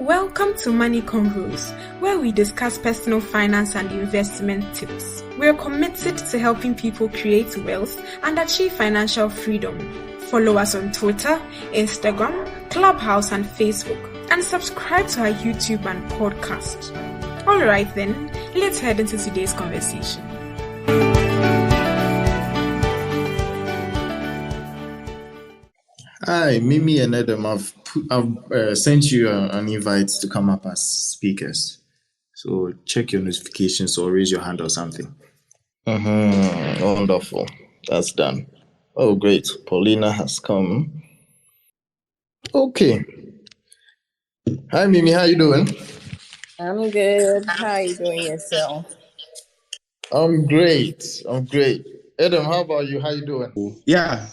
Welcome to Money Convos, where we discuss personal finance and investment tips. We're committed to helping people create wealth and achieve financial freedom. Follow us on Twitter, Instagram, Clubhouse, and Facebook, and subscribe to our YouTube and podcast. All right then, let's head into today's conversation. Hi, Mimi and Adam. I've sent you an invite to come up as speakers. So check your notifications or raise your hand or something. Wonderful. That's done. Oh, great. Paulina has come. Okay. Hi, Mimi. How you doing? I'm good. How are you doing yourself? I'm great. Adam, how about you? How you doing? Yeah,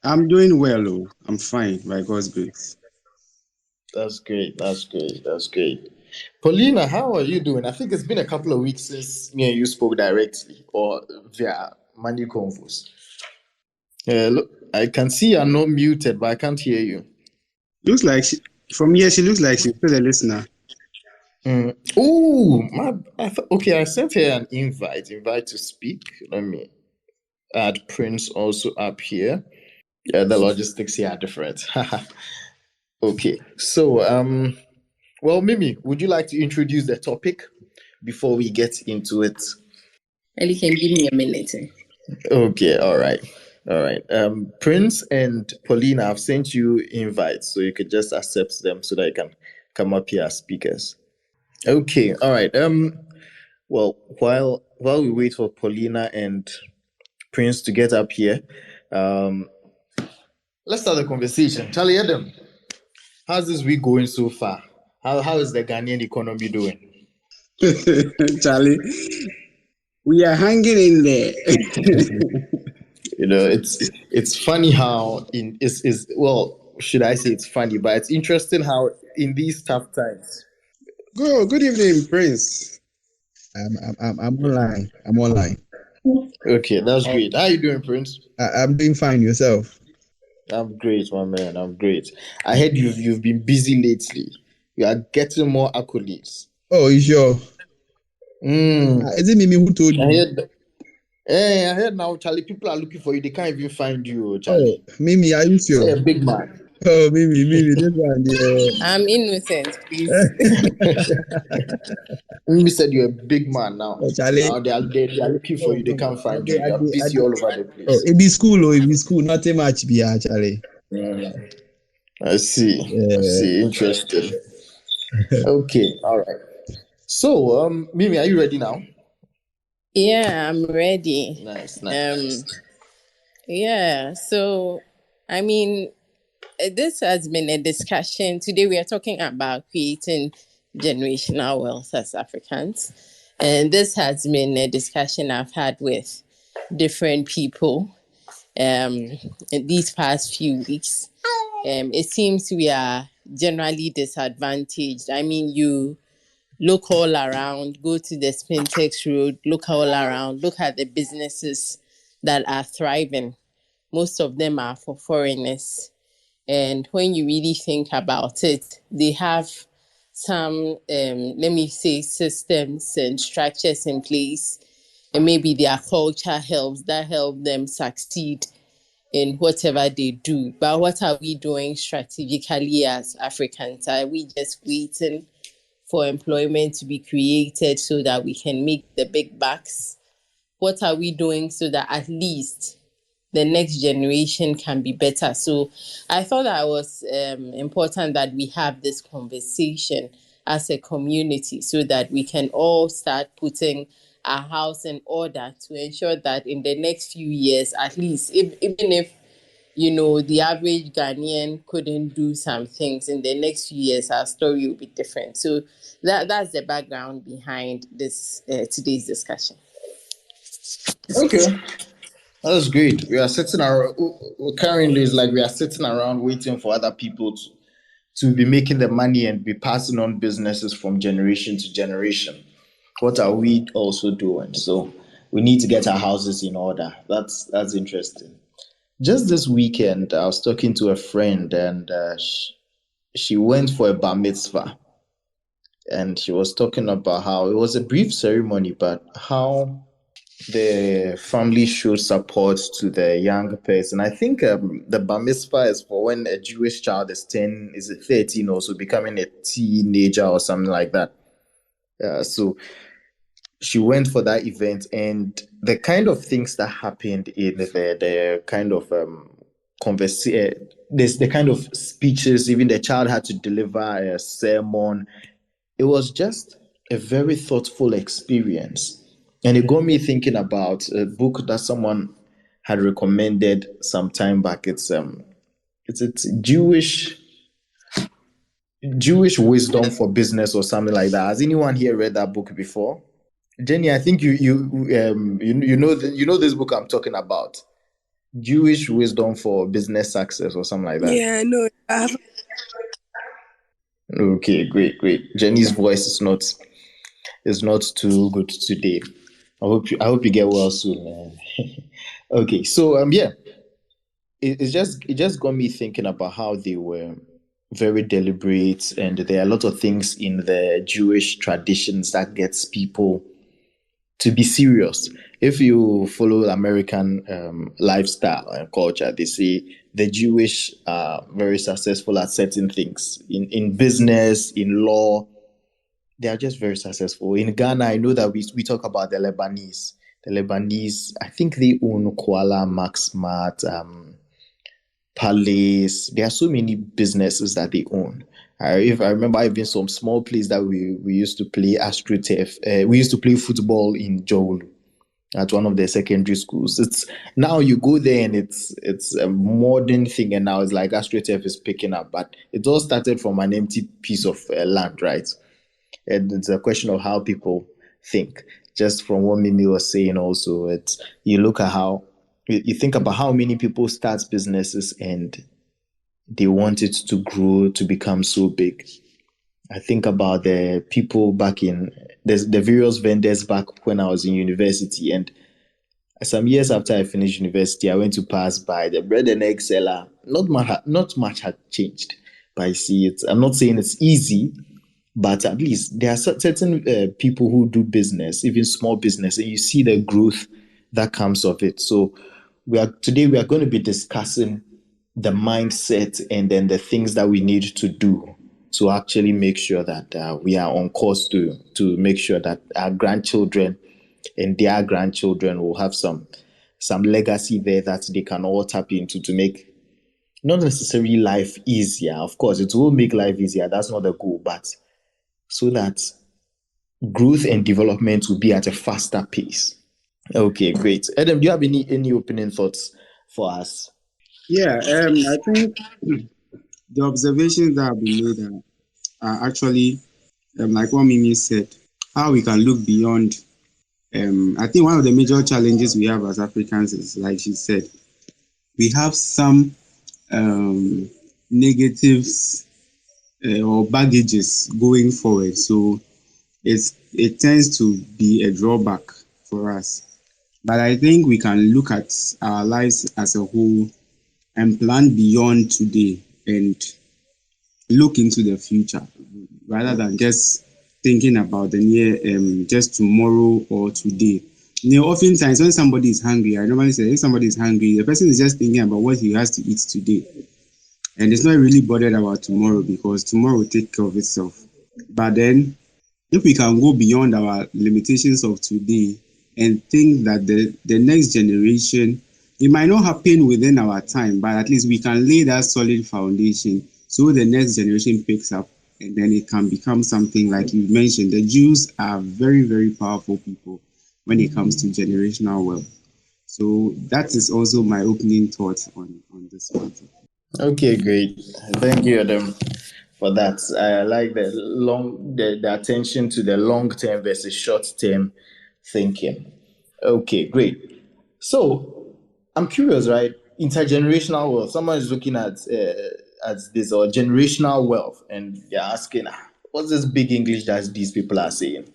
I'm doing well. I'm fine, by God's grace. That's great. Paulina, how are you doing? I think it's been a couple of weeks since me and you spoke directly or via Money Convos. Look, I can see you're not muted, but I can't hear you. Looks like from here, she looks like she's still a listener. Okay, I sent her an invite to speak. Let me add Prince also up here. Yeah, the logistics here are different. Okay, so well, Mimi, would you like to introduce the topic before we get into it? Ellie, can give me a minute. Okay, all right. Prince and Paulina, I've sent you invites, so you could just accept them so that you can come up here as speakers. Okay, all right. Well, while we wait for Paulina and Prince to get up here, let's start the conversation. Charlie Adam, how's this week going so far? How is the Ghanaian economy doing? Charlie, we are hanging in there. You know, it's funny how should I say it's funny, but it's interesting how in these tough times. Good evening, Prince. I'm online. Okay, that's great. How are you doing, Prince? I'm doing fine. Yourself? I'm great, my man. I'm great. I heard you've been busy lately. You are getting more accolades. Oh, you sure? Is it Mimi who told you? I heard now, Charlie, people are looking for you. They can't even find you, Charlie. Oh, Mimi, are you sure? You're a big man. Oh, Mimi, this one. I'm innocent, please. Mimi said you're a big man now. Oh, Charlie. Now they are looking for you. They can't find you. You're busy all over the place. Oh, it be school. Nothing much, Charlie. I see. Interesting. Okay, all right. So, Mimi, are you ready now? Yeah, I'm ready. Nice. Yeah, so, I mean, this has been a discussion. Today we are talking about creating generational wealth as Africans. And this has been a discussion I've had with different people in these past few weeks. It seems we are generally disadvantaged. I mean, you look all around, go to the Spintex Road, look all around, look at the businesses that are thriving. Most of them are for foreigners. And when you really think about it, they have some, systems and structures in place. And maybe their culture help them succeed in whatever they do. But what are we doing strategically as Africans? Are we just waiting for employment to be created so that we can make the big bucks? What are we doing so that at least the next generation can be better? So I thought that was important that we have this conversation as a community so that we can all start putting our house in order to ensure that in the next few years, at least, even if the average Ghanaian couldn't do some things, in the next few years, our story will be different. So that's the background behind this today's discussion. Okay, that's great. We are sitting around. Currently, it's like we are sitting around waiting for other people to be making the money and be passing on businesses from generation to generation. What are we also doing? So we need to get our houses in order. That's interesting. Just this weekend, I was talking to a friend, and she went for a bar mitzvah. and she was talking about how it was a brief ceremony, but how the family showed support to the young person. I think the bar mitzvah is for when a Jewish child is 10, is it 13 or so, becoming a teenager or something like that. So she went for that event, and the kind of things that happened in the kind of there's the kind of speeches, even the child had to deliver a sermon. It was just a very thoughtful experience. And it got me thinking about a book that someone had recommended some time back. It's Jewish wisdom for business or something like that. Has anyone here read that book before? Jenny, I think you know this book I'm talking about. Jewish wisdom for business success or something like that. Yeah, no, I haven't. Okay, great. Jenny's voice is not too good today. I hope you get well soon. Okay, so yeah, it just got me thinking about how they were very deliberate, and there are a lot of things in the Jewish traditions that gets people to be serious. If you follow American lifestyle and culture, they say the Jewish are very successful at certain things in business, in law. They are just very successful. In Ghana, I know that we talk about the Lebanese. The Lebanese, I think they own Kuala, Maxmart, Palace. There are so many businesses that they own. If I remember, even some small place that we used to play AstroTurf. We used to play football in Jowlu at one of the secondary schools. It's now you go there and it's a modern thing, and now it's like AstroTurf is picking up. But it all started from an empty piece of land, right? And it's a question of how people think. Just from what Mimi was saying, also, it's you look at how you think about how many people start businesses and they want it to grow to become so big. I think about the people back in the various vendors back when I was in university, and some years after I finished university, I went to pass by the bread and egg seller. Not much had changed, but I see it. I'm not saying it's easy, but at least there are certain people who do business, even small business, and you see the growth that comes of it. So today we are going to be discussing the mindset and then the things that we need to do to actually make sure that we are on course to make sure that our grandchildren and their grandchildren will have some legacy there that they can all tap into to make not necessarily life easier. Of course, it will make life easier. That's not the goal, but so that growth and development will be at a faster pace. Okay, great. Adam, do you have any opening thoughts for us? Yeah, I think the observations that have been made are actually, like what Mimi said, how we can look beyond. I think one of the major challenges we have as Africans is, like she said, we have some negatives or baggages going forward. So it tends to be a drawback for us. But I think we can look at our lives as a whole and plan beyond today and look into the future rather than just thinking about the near, just tomorrow or today. Oftentimes when somebody is hungry, I normally say if somebody is hungry, the person is just thinking about what he has to eat today. And it's not really bothered about tomorrow because tomorrow will take care of itself. But then if we can go beyond our limitations of today and think that the next generation, it might not happen within our time, but at least we can lay that solid foundation so the next generation picks up and then it can become something like you mentioned. The Jews are very, very powerful people when it comes to generational wealth. So that is also my opening thought on this matter. Okay, great. Thank you, Adam, for that. I like the attention to the long term versus short term thinking. Okay, great. So I'm curious, right? Intergenerational wealth. Someone is looking at this or generational wealth, and they're asking, what's this big English that these people are saying?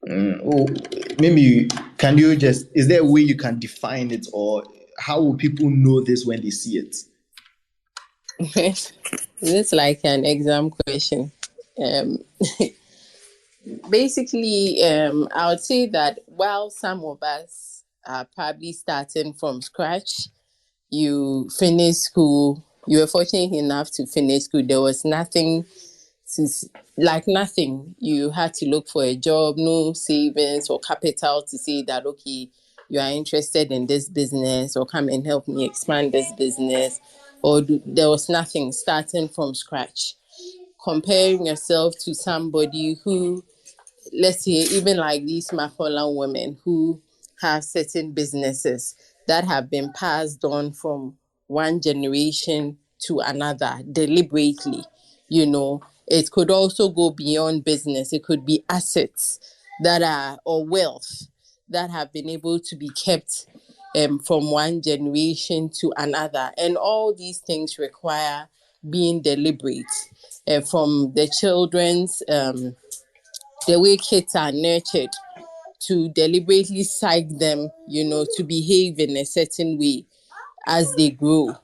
Maybe is there a way you can define it, or how will people know this when they see it? It's like an exam question. Basically, I would say that while some of us are probably starting from scratch, you finish school, you were fortunate enough to finish school. There was nothing, like nothing. You had to look for a job, no savings or capital to say that, okay, you are interested in this business or come and help me expand this business. There was nothing starting from scratch. Comparing yourself to somebody who, let's say, even like these Mahola women who have certain businesses that have been passed on from one generation to another deliberately. It could also go beyond business. It could be assets that are, or wealth that have been able to be kept from one generation to another. And all these things require being deliberate, from the children's the way kids are nurtured, to deliberately psych them, to behave in a certain way as they grow.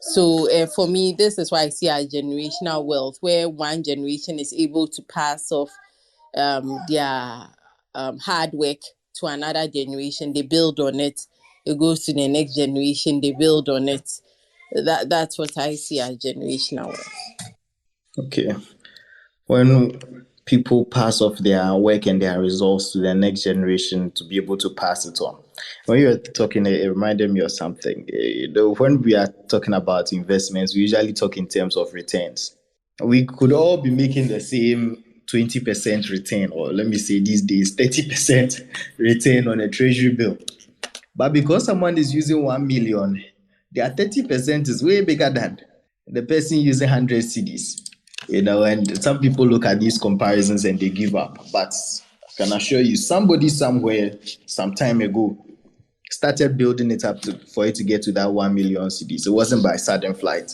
So for me, this is why I see a generational wealth, where one generation is able to pass off their hard work to another generation. They build on it. It goes to the next generation. They build on it. That's what I see as generational wealth. Okay. When people pass off their work and their results to the next generation to be able to pass it on. When you were talking, it reminded me of something. When we are talking about investments, we usually talk in terms of returns. We could all be making the same 20% return, or let me say these days, 30% return on a treasury bill. But because someone is using 1 million, their 30% is way bigger than the person using 100 CDs. And some people look at these comparisons and they give up. But I can assure you, somebody somewhere, some time ago, started building it up for it to get to that 1 million CDs. It wasn't by sudden flight.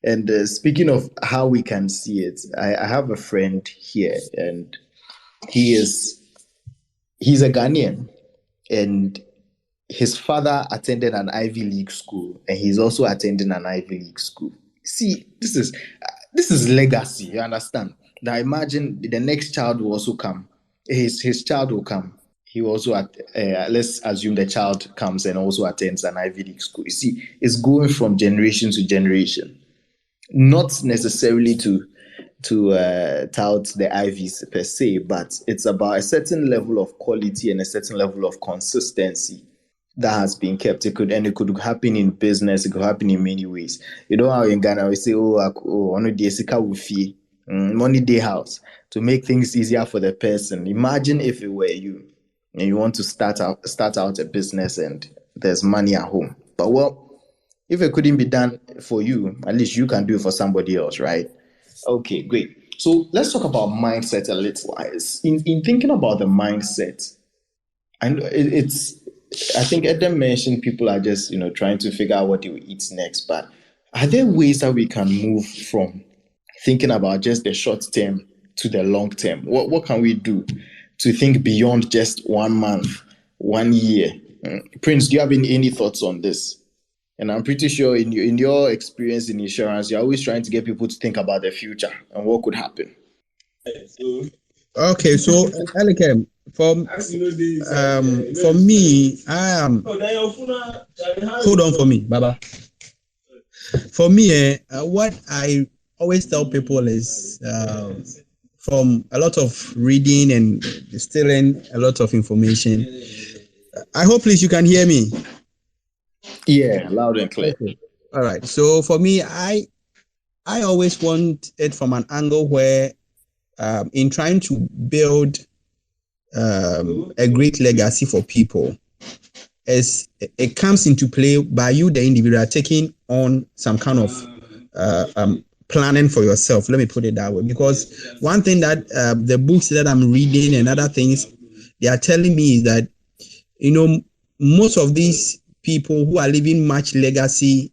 And speaking of how we can see it, I have a friend here, and he's a Ghanaian, and his father attended an Ivy League school, and he's also attending an Ivy League school. See, this is legacy. You understand? Now imagine the next child will also come. His child will come. He will also let's assume the child comes and also attends an Ivy League school. You see, it's going from generation to generation, not necessarily to tout the Ivies per se, but it's about a certain level of quality and a certain level of consistency that has been kept. It could happen in business. It could happen in many ways. You know how in Ghana we say, money day house, to make things easier for the person. Imagine if it were you and you want to start out a business and there's money at home. But well, if it couldn't be done for you, at least you can do it for somebody else, right? Okay, great. So let's talk about mindset a little. In thinking about the mindset, and I think Adam mentioned people are just trying to figure out what they will eat next. But are there ways that we can move from thinking about just the short term to the long term? What can we do to think beyond just 1 month, 1 year? Prince, do you have any thoughts on this? And I'm pretty sure in your experience in insurance, you're always trying to get people to think about the future and what could happen. Okay, so Elikem, for me, hold on for me, Baba. For me, what I always tell people is from a lot of reading and distilling a lot of information. I hope please you can hear me. Yeah, loud and clear. Okay. All right. So for me, I always want it from an angle where in trying to build a great legacy for people, as it comes into play by you, the individual, taking on some kind of planning for yourself. Let me put it that way. Because one thing that the books that I'm reading and other things, they are telling me is that, most of these people who are leaving much legacy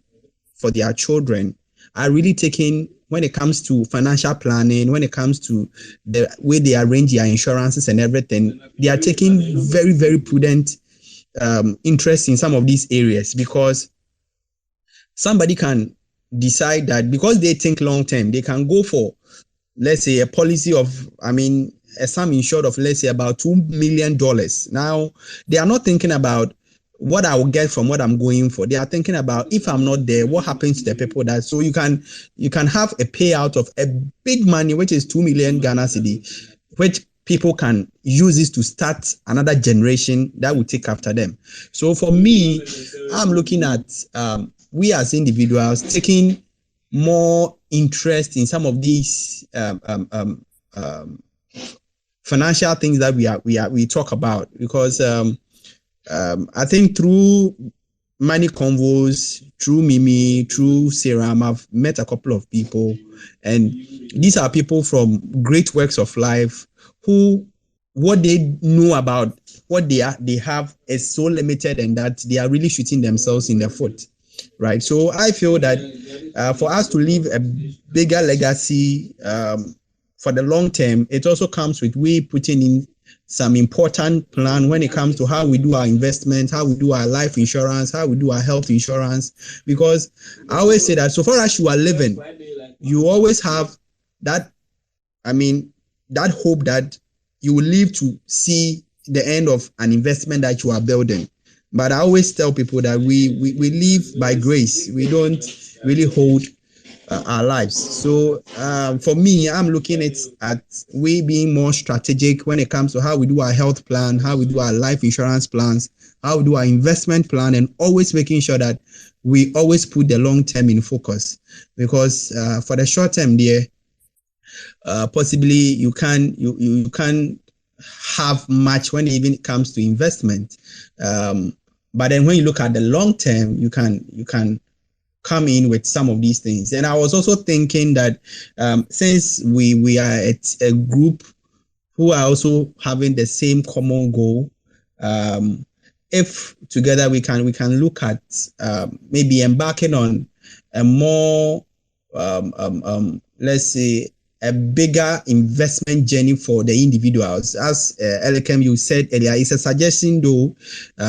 for their children are really taking, when it comes to financial planning, when it comes to the way they arrange their insurances and everything, they are taking very, very prudent interest in some of these areas, because somebody can decide that because they think long term, they can go for, let's say, a policy of, a sum insured of, let's say, about $2 million. Now, they are not thinking about what I will get from what I'm going for. They are thinking about, if I'm not there, what happens to the people that, so you can have a payout of a big money, which is 2 million Ghana cedi, which people can use this to start another generation that will take after them. So for me, I'm looking at we as individuals taking more interest in some of these financial things that we talk about, because I think through many convos, through Mimi, through Seram, I've met a couple of people, and these are people from great works of life who, what they know about what they have is so limited, and that they are really shooting themselves in the foot, right? So I feel that for us to leave a bigger legacy for the long term, it also comes with we putting in some important plan when it comes to how we do our investment, how we do our life insurance, how we do our health insurance. Because I always say that so far as you are living, you always have that, that hope that you will live to see the end of an investment that you are building. But I always tell people that we live by grace. We don't really hold our lives. So for me, I'm looking at we being more strategic when it comes to how we do our health plan, how we do our life insurance plans, how we do our investment plan, and always making sure that we always put the long term in focus. Because for the short term there, possibly you can have much when it even comes to investment. But then when you look at the long term, you can come in with some of these things. And I was also thinking that since we are at a group who are also having the same common goal, if together we can look at maybe embarking on a more let's say a bigger investment journey for the individuals. As Elikem, you said earlier, it's a suggestion though.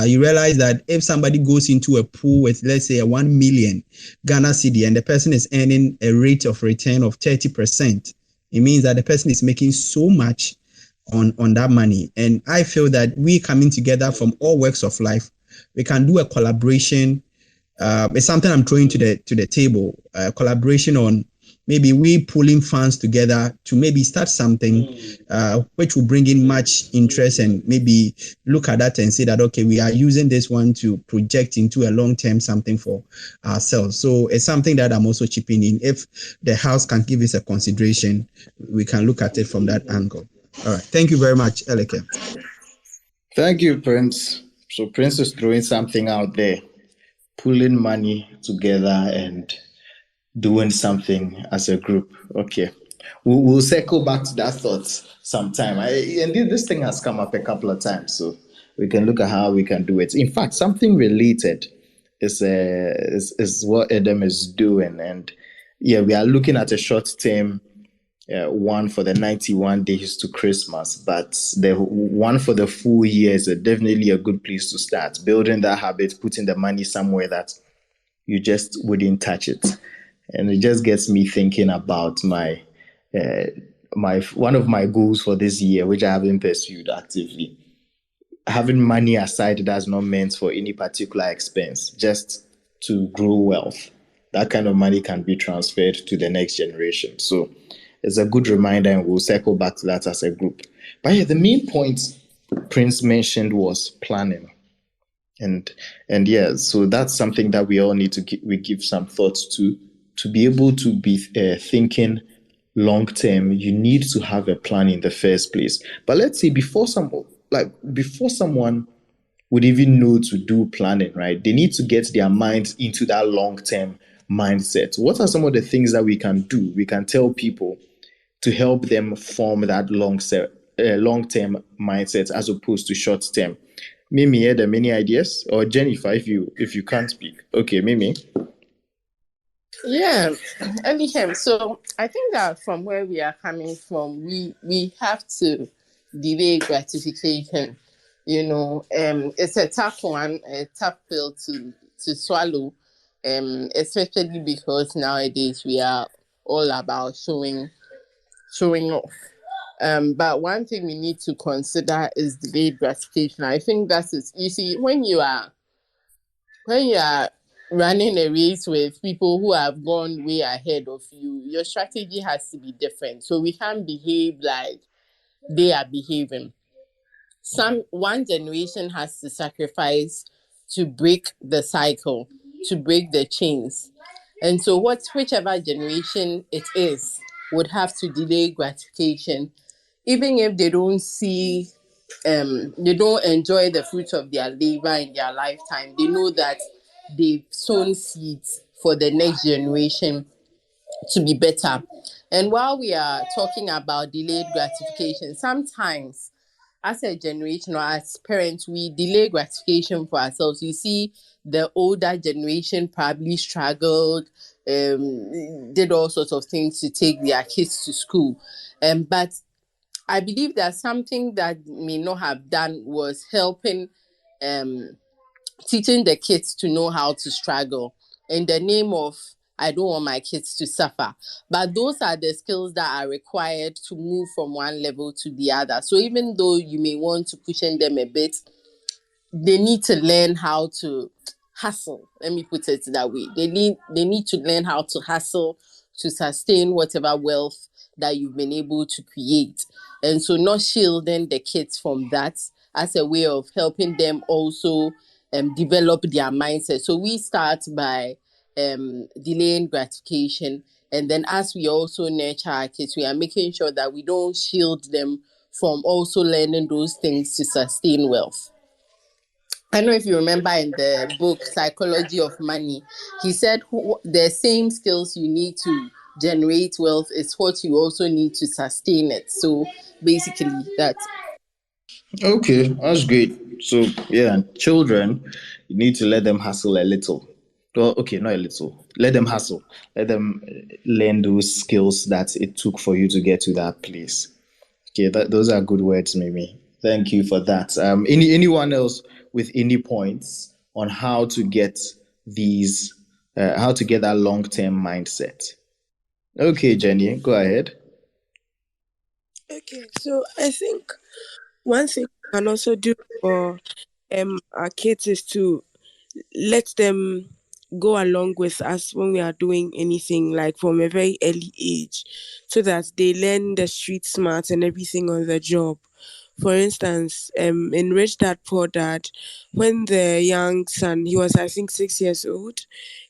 You realize that if somebody goes into a pool with, let's say, a 1 million Ghana cedi, and the person is earning a rate of return of 30%, it means that the person is making so much on that money. And I feel that we coming together from all works of life, we can do a collaboration. It's something I'm throwing to the table, collaboration on maybe we pulling funds together to maybe start something which will bring in much interest, and maybe look at that and say that, okay, we are using this one to project into a long-term something for ourselves. So it's something that I'm also chipping in. If the house can give us a consideration, we can look at it from that angle. All right. Thank you very much, Eleke. Thank you, Prince. So Prince is throwing something out there, pulling money together and doing something as a group. Okay. We'll circle back to that thought sometime. And this thing has come up a couple of times, so we can look at how we can do it. In fact, something related is what Adam is doing. And yeah, we are looking at a short term one for the 91 days to Christmas, but the one for the full year is definitely a good place to start. Building that habit, putting the money somewhere that you just wouldn't touch it. And it just gets me thinking about my one of my goals for this year, which I haven't pursued actively. Having money aside that's not meant for any particular expense, just to grow wealth. That kind of money can be transferred to the next generation. So it's a good reminder, and we'll circle back to that as a group. But yeah, the main point Prince mentioned was planning. And yeah, so that's something that we all need to give some thoughts to be able to be thinking long term. You need to have a plan in the first place. But let's say before someone would even know to do planning, right? They need to get their minds into that long term mindset. What are some of the things that we can do? We can tell people to help them form that long term mindset as opposed to short term. Mimi, are there many ideas? Or Jennifer, if you can't speak. Okay, Mimi. Yeah, anyhow, so I think that from where we are coming from, we have to delay gratification. It's a tough one, a tough pill to swallow, especially because nowadays we are all about showing off. But one thing we need to consider is delayed gratification. I think that is, you see, when you are running a race with people who have gone way ahead of you, your strategy has to be different. So we can't behave like they are behaving. One generation has to sacrifice to break the cycle, to break the chains. And so whichever generation it is would have to delay gratification, even if they don't see they don't enjoy the fruits of their labor in their lifetime. They know that they've sown seeds for the next generation to be better. And while we are talking about delayed gratification, sometimes as a generation or as parents, we delay gratification for ourselves. You see, the older generation probably struggled, did all sorts of things to take their kids to school. But I believe that something that may not have done was helping teaching the kids to know how to struggle in the name of I don't want my kids to suffer. But those are the skills that are required to move from one level to the other. So even though you may want to cushion them a bit, they need to learn how to hustle. Let me put it that way. They need to learn how to hustle to sustain whatever wealth that you've been able to create. And so not shielding the kids from that as a way of helping them also develop their mindset. So we start by delaying gratification. And then as we also nurture our kids, we are making sure that we don't shield them from also learning those things to sustain wealth. I don't know if you remember in the book Psychology of Money, he said the same skills you need to generate wealth is what you also need to sustain it. So basically, that's Okay, that's great. So yeah, children, you need to let them hustle a little. Well, okay, not a little. Let them hustle. Let them learn those skills that it took for you to get to that place. Okay, those are good words, Mimi. Thank you for that. Anyone else with any points on how to get how to get that long term mindset? Okay, Jenny, go ahead. Okay, so I think one thing we can also do for our kids is to let them go along with us when we are doing anything, like from a very early age, so that they learn the street smarts and everything on the job. For instance, in Rich Dad Poor Dad, when the young son, he was I think 6 years old,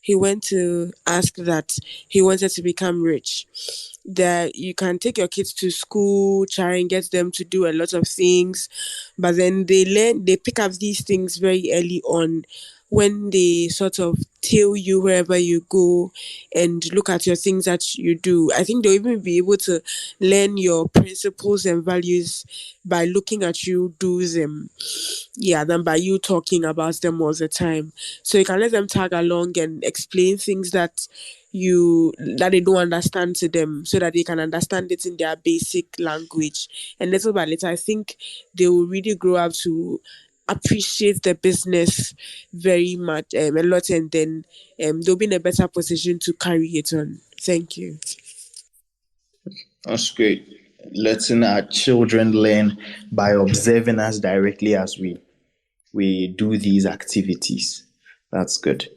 he went to ask that he wanted to become rich. That you can take your kids to school, try and get them to do a lot of things, but then they pick up these things very early on when they sort of tail you wherever you go and look at your things that you do. I think they'll even be able to learn your principles and values by looking at you do them, than by you talking about them all the time. So you can let them tag along and explain things that they don't understand to them, so that they can understand it in their basic language. And little by little, I think they will really grow up to appreciate the business very much, a lot, and then they'll be in a better position to carry it on. Thank you. That's great. Letting our children learn by observing us directly as we do these activities. That's good.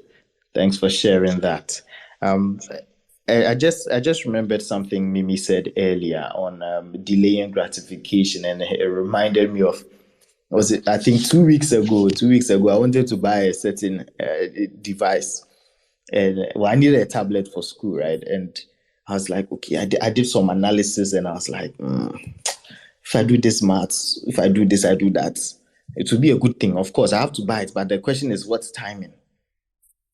Thanks for sharing that. I just remembered something Mimi said earlier on delaying gratification, and it reminded me of, was it, I think 2 weeks ago, I wanted to buy a certain device, and I needed a tablet for school, right? And I was like, okay, I did some analysis, and I was like, if I do this maths, if I do this, I do that, it will be a good thing. Of course, I have to buy it, but the question is, what's timing?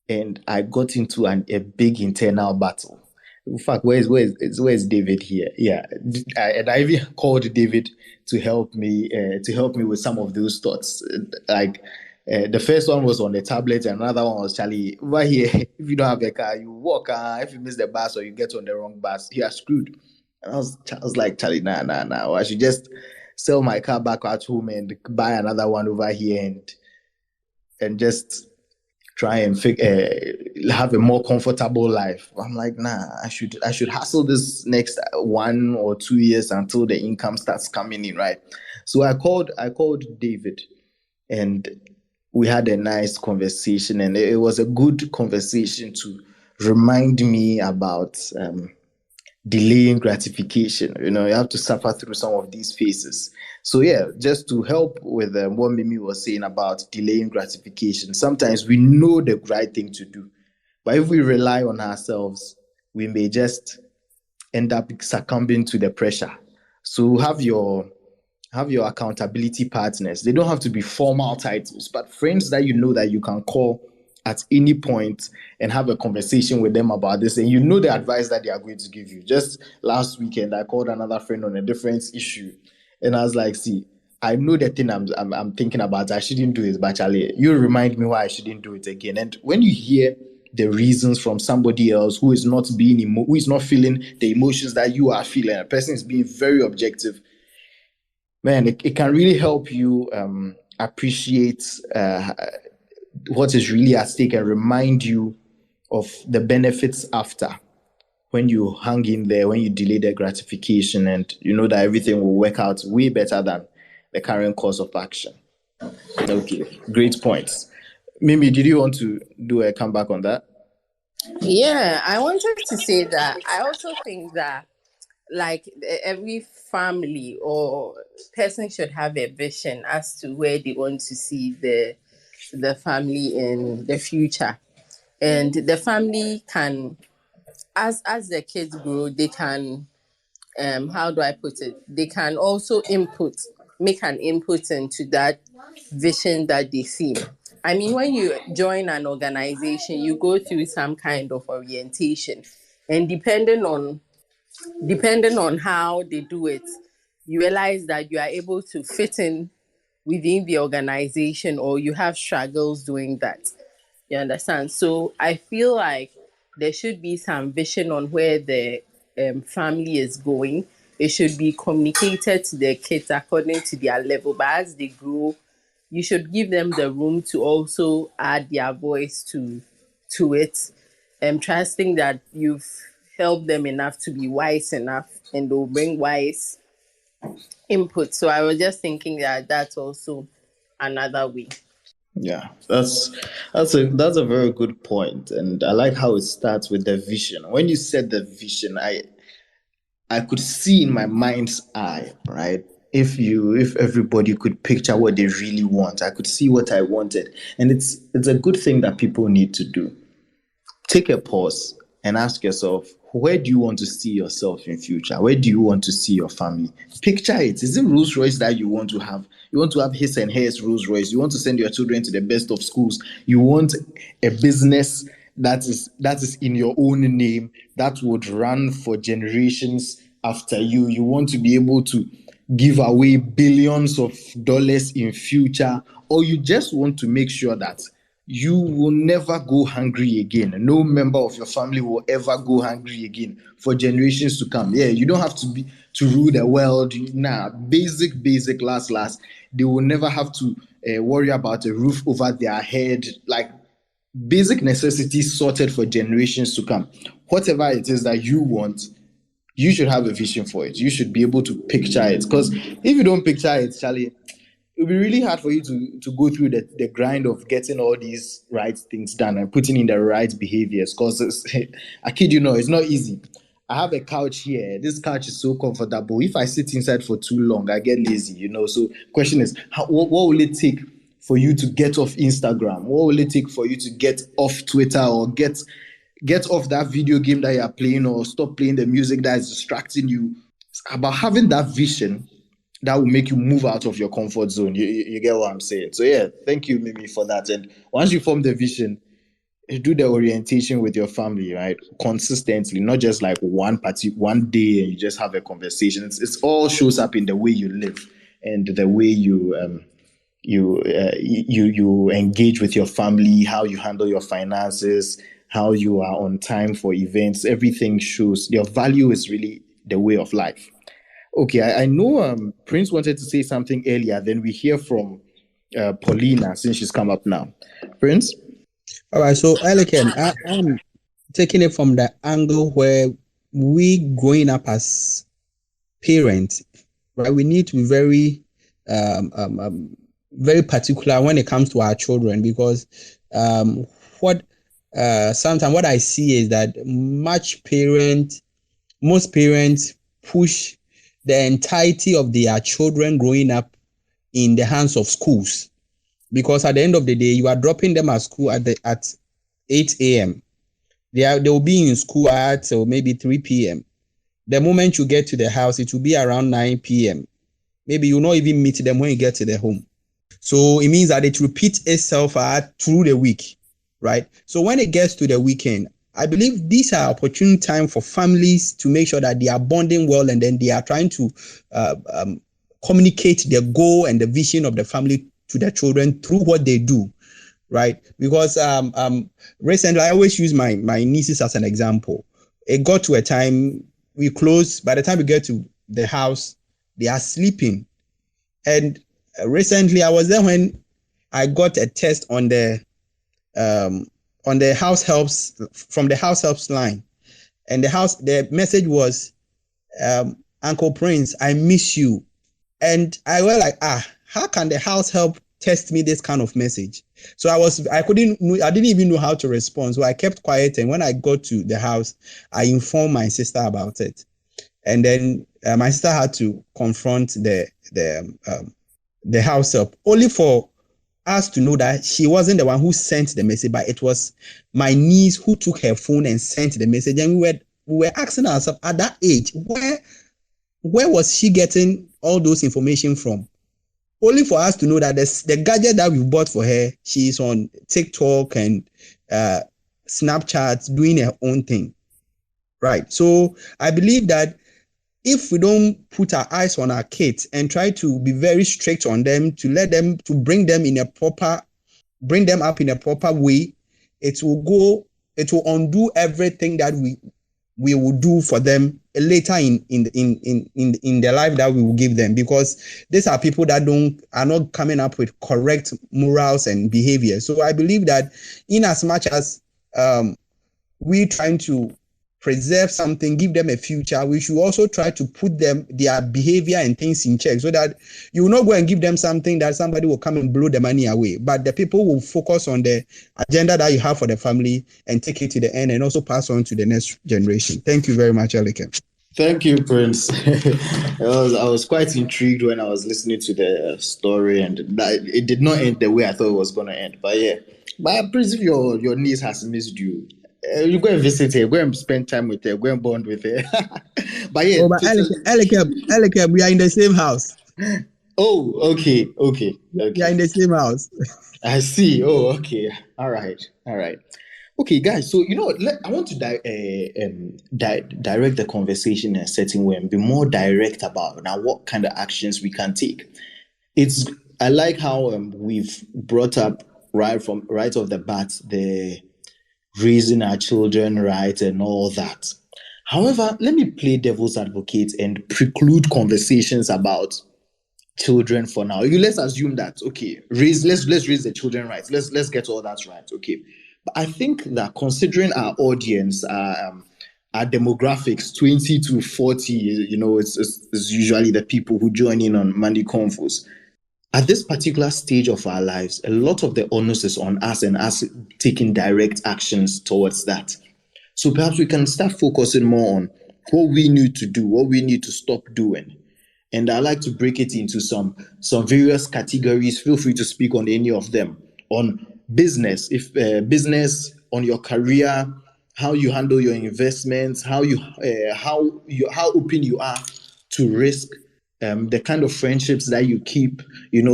And I got into a big internal battle. In fact, where's David here? Yeah, and I even called David to help me with some of those thoughts. Like the first one was on the tablet, and another one was, Charlie, over here. If you don't have a car, you walk. If you miss the bus or you get on the wrong bus, you are screwed. And I was like, Charlie, nah. I should just sell my car back at home and buy another one over here and just try and have a more comfortable life. I'm like, nah, I should hustle this next 1 or 2 years until the income starts coming in, right? So I called David, and we had a nice conversation, and it was a good conversation to remind me about delaying gratification. You know, you have to suffer through some of these phases. So yeah, just to help with what Mimi was saying about delaying gratification, sometimes we know the right thing to do, but if we rely on ourselves, we may just end up succumbing to the pressure. So have your accountability partners. They don't have to be formal titles, but friends that you know that you can call at any point and have a conversation with them about this, and you know the advice that they are going to give you. Just last weekend, I called another friend on a different issue, and I was like, "See, I know the thing I'm thinking about. I shouldn't do it, but Charlie, you remind me why I shouldn't do it again." And when you hear the reasons from somebody else who is not who is not feeling the emotions that you are feeling, a person is being very objective, man, it can really help you appreciate what is really at stake and remind you of the benefits after, when you hang in there, when you delay the gratification, and you know that everything will work out way better than the current course of action. Okay, great points. Mimi, did you want to do a comeback on that? Yeah, I wanted to say that I also think that like every family or person should have a vision as to where they want to see the family in the future. And the family can, as the kids grow, they can how do I put it? They can also make an input into that vision that they see. I mean, when you join an organization, you go through some kind of orientation, and depending on how they do it, you realize that you are able to fit in within the organization, or you have struggles doing that. You understand? So I feel like there should be some vision on where the family is going. It should be communicated to the kids according to their level. But as they grow, you should give them the room to also add their voice to it, and trusting that you've helped them enough to be wise enough, and they'll bring wise input. So I was just thinking that that's also another way. Yeah, that's a very good point, and I like how it starts with the vision. When you said the vision, I could see in my mind's eye, right? If everybody could picture what they really want, I could see what I wanted, and it's a good thing that people need to do. Take a pause and ask yourself, where do you want to see yourself in future? Where do you want to see your family? Picture it. Is it Rolls Royce that you want to have? You want to have his and hers Rolls Royce. You want to send your children to the best of schools. You want a business that is in your own name, that would run for generations after you. You want to be able to give away billions of dollars in future, or you just want to make sure that you will never go hungry again. No member of your family will ever go hungry again for generations to come. Yeah, you don't have to rule the world. Nah, basic, last. They will never have to worry about a roof over their head. Like basic necessities sorted for generations to come. Whatever it is that you want, you should have a vision for it. You should be able to picture it. Because if you don't picture it, Charlie, it'll be really hard for you to go through the grind of getting all these right things done and putting in the right behaviors. Because I kid you not, it's not easy. I have a couch here. This couch is so comfortable. If I sit inside for too long, I get lazy, you know. So question is, what will it take for you to get off Instagram? What will it take for you to get off Twitter, or get off that video game that you're playing, or stop playing the music that is distracting you? It's about having that vision that will make you move out of your comfort zone. You get what I'm saying? So yeah, thank you, Mimi, for that. And once you form the vision, you do the orientation with your family, right? Consistently, not just like one day and you just have a conversation. It's all shows up in the way you live and the way you engage with your family, how you handle your finances, how you are on time for events. Everything shows your value is really the way of life. Okay, I know Prince wanted to say something earlier. Then we hear from Paulina, since she's come up now. Prince? All right, so Elikem, I'm taking it from the angle where we growing up as parents, right? We need to be um, um, um, very particular when it comes to our children because what sometimes what I see is that most parents push the entirety of their children growing up in the hands of schools because at the end of the day, you are dropping them at school at 8 a.m. They will be in school at maybe 3 p.m. The moment you get to the house, it will be around 9 p.m. Maybe you'll not even meet them when you get to the home. So it means that it repeats itself through the week, right? So when it gets to the weekend, I believe these are opportune time for families to make sure that they are bonding well and then they are trying to communicate the goal and the vision of the family to the children through what they do, right? Because recently I always use my nieces as an example. It got to a time we close. By the time we get to the house, they are sleeping. And recently I was there when I got a text on the house helps from the house helps line, and the message was, Uncle Prince, I miss you. And I was like, how can the house help text me this kind of message? So I didn't even know how to respond. So I kept quiet. And when I got to the house, I informed my sister about it. And then my sister had to confront the house help, only for us to know that she wasn't the one who sent the message, but it was my niece who took her phone and sent the message. And we were asking ourselves at that age, where was she getting all those information from? Only for us to know that the gadget that we bought for her, she's on TikTok and Snapchat doing her own thing, right? So I believe that if we don't put our eyes on our kids and try to be very strict on them, to bring them up in a proper way, it will undo everything that we will do for them later in the life that we will give them, because these are people that are not coming up with correct morals and behavior. So I believe that in as much as we trying to preserve something, give them a future, we should also try to put their behavior and things in check, so that you will not go and give them something that somebody will come and blow the money away, but the people will focus on the agenda that you have for the family and take it to the end and also pass on to the next generation. Thank you very much, Elikem. Thank you, Prince. I was quite intrigued when I was listening to the story, and that it did not end the way I thought it was going to end. But yeah, but Prince, if your niece has missed you, you go and visit her, go and spend time with her, go and bond with her. But yeah, but Elikem, we are in the same house. Oh, okay. We are in the same house. I see. Oh, okay. All right. Okay, guys. So I want to direct the conversation in a certain way and be more direct about now what kind of actions we can take. I like how we've brought up right off the bat the raising our children right and all that. However, let me play devil's advocate and preclude conversations about children for now. Let's assume that let's raise the children right. Let's get all that right. Okay, but I think that considering our audience, our demographics, 20 to 40, it's usually the people who join in on Monday Convos. At this particular stage of our lives, a lot of the onus is on us and us taking direct actions towards that. So perhaps we can start focusing more on what we need to do, what we need to stop doing. And I like to break it into some various categories. Feel free to speak on any of them. On business, if business, on your career, how you handle your investments, how open you are to risk, the kind of friendships that you keep.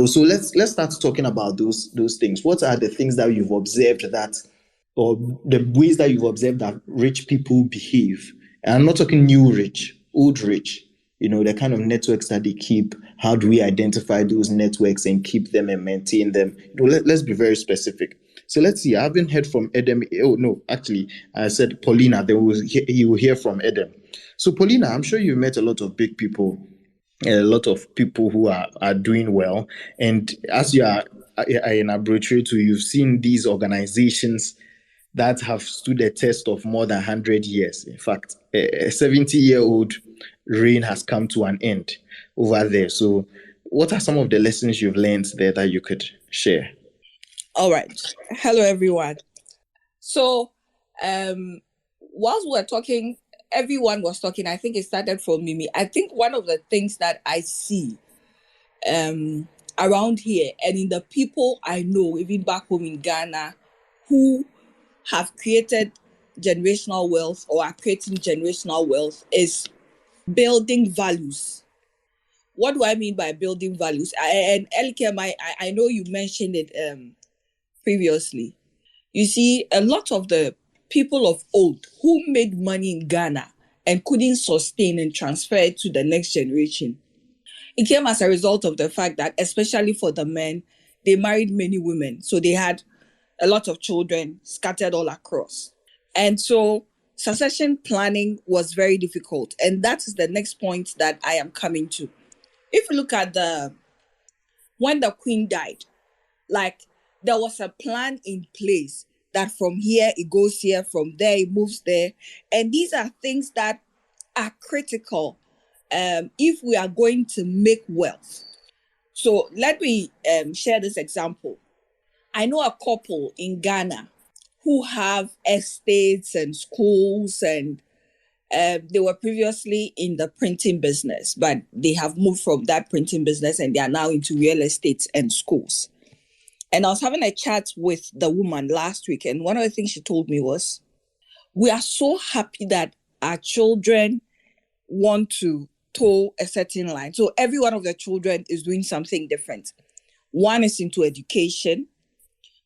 So let's start talking about those things. What are the things that you've observed or the ways that you've observed that rich people behave? And I'm not talking new rich, old rich. The kind of networks that they keep. How do we identify those networks and keep them and maintain them? Let's be very specific. So let's see. I haven't heard from Edem. Oh no, actually, I said Paulina. Then you will hear from Edem. So Paulina, I'm sure you met a lot of big people, a lot of people who are doing well. And as you are in Abrotire too, you've seen these organizations that have stood the test of more than 100 years. In fact, a 70-year-old reign has come to an end over there. So, what are some of the lessons you've learned there that you could share? All right. Hello, everyone. So, whilst we were talking, everyone was talking. I think it started from Mimi. I think one of the things that I see around here and in the people I know, even back home in Ghana, who have created generational wealth or are creating generational wealth is building values. What do I mean by building values? And Elikem, I know you mentioned it previously. You see, a lot of the people of old who made money in Ghana and couldn't sustain and transfer it to the next generation, it came as a result of the fact that, especially for the men, they married many women. So they had a lot of children scattered all across. And so succession planning was very difficult. And that is the next point that I am coming to. If you look at when the queen died, like there was a plan in place that from here it goes here, from there it moves there. And these are things that are critical if we are going to make wealth. So let me share this example. I know a couple in Ghana who have estates and schools, and they were previously in the printing business, but they have moved from that printing business and they are now into real estate and schools. And I was having a chat with the woman last week, and one of the things she told me was, we are so happy that our children want to toe a certain line. So every one of the children is doing something different. One is into education.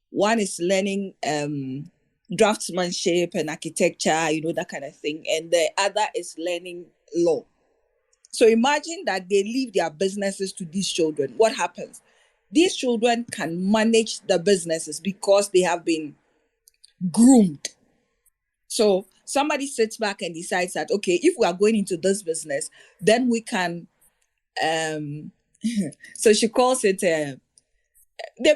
One is learning draftsmanship and architecture, that kind of thing. And the other is learning law. So imagine that they leave their businesses to these children. What happens? These children can manage the businesses because they have been groomed. So somebody sits back and decides that, okay, if we are going into this business, then we can, so she calls it, they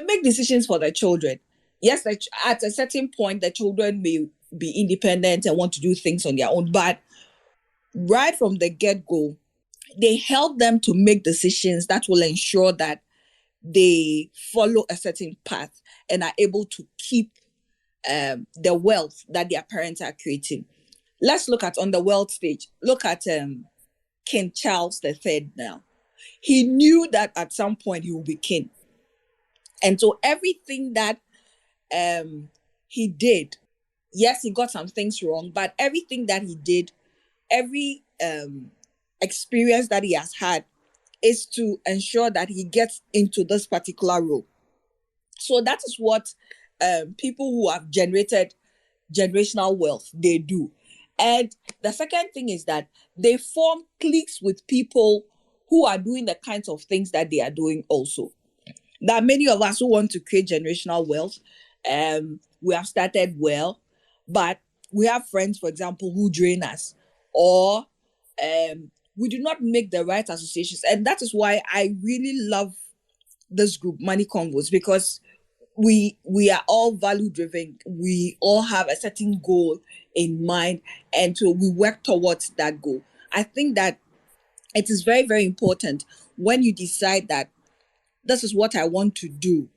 make decisions for their children. Yes, at a certain point, the children may be independent and want to do things on their own, but right from the get-go, they help them to make decisions that will ensure that they follow a certain path and are able to keep the wealth that their parents are creating. Let's look at on the wealth stage. Look at King Charles III now. He knew that at some point he will be king. And so everything that he did, yes, he got some things wrong, but everything that he did, every experience that he has had is to ensure that he gets into this particular role. So that is what people who have generated generational wealth, they do. And the second thing is that they form cliques with people who are doing the kinds of things that they are doing also. There are many of us who want to create generational wealth. We have started well, but we have friends, for example, who drain us, or we do not make the right associations. And that is why I really love this group, Money Convos, because we are all value driven. We all have a certain goal in mind, and so we work towards that goal. I think that it is very, very important when you decide that this is what I want to do,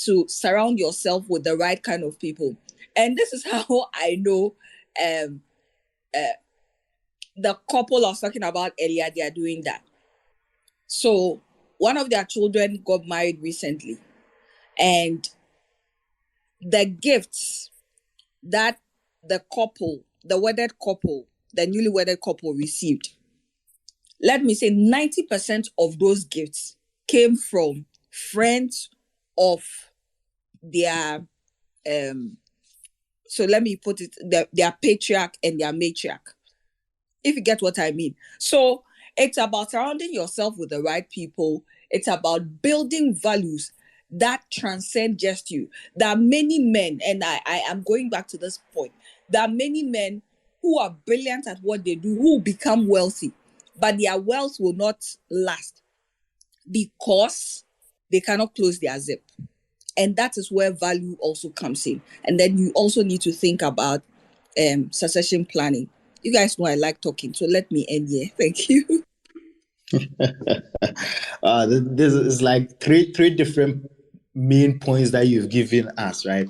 to surround yourself with the right kind of people. And this is how I know the couple I was talking about earlier, they are doing that. So one of their children got married recently, and the gifts that the newly wedded couple received, let me say 90% of those gifts came from friends of their, so let me put it, their patriarch and their matriarch, if you get what I mean. So it's about surrounding yourself with the right people. It's about building values that transcend just you. There are many men, and I am going back to this point, there are many men who are brilliant at what they do, who become wealthy, but their wealth will not last because they cannot close their zip. And that is where value also comes in. And then you also need to think about succession planning. You guys know I like talking, so let me end here. Thank you. This is like three different main points that you've given us, right?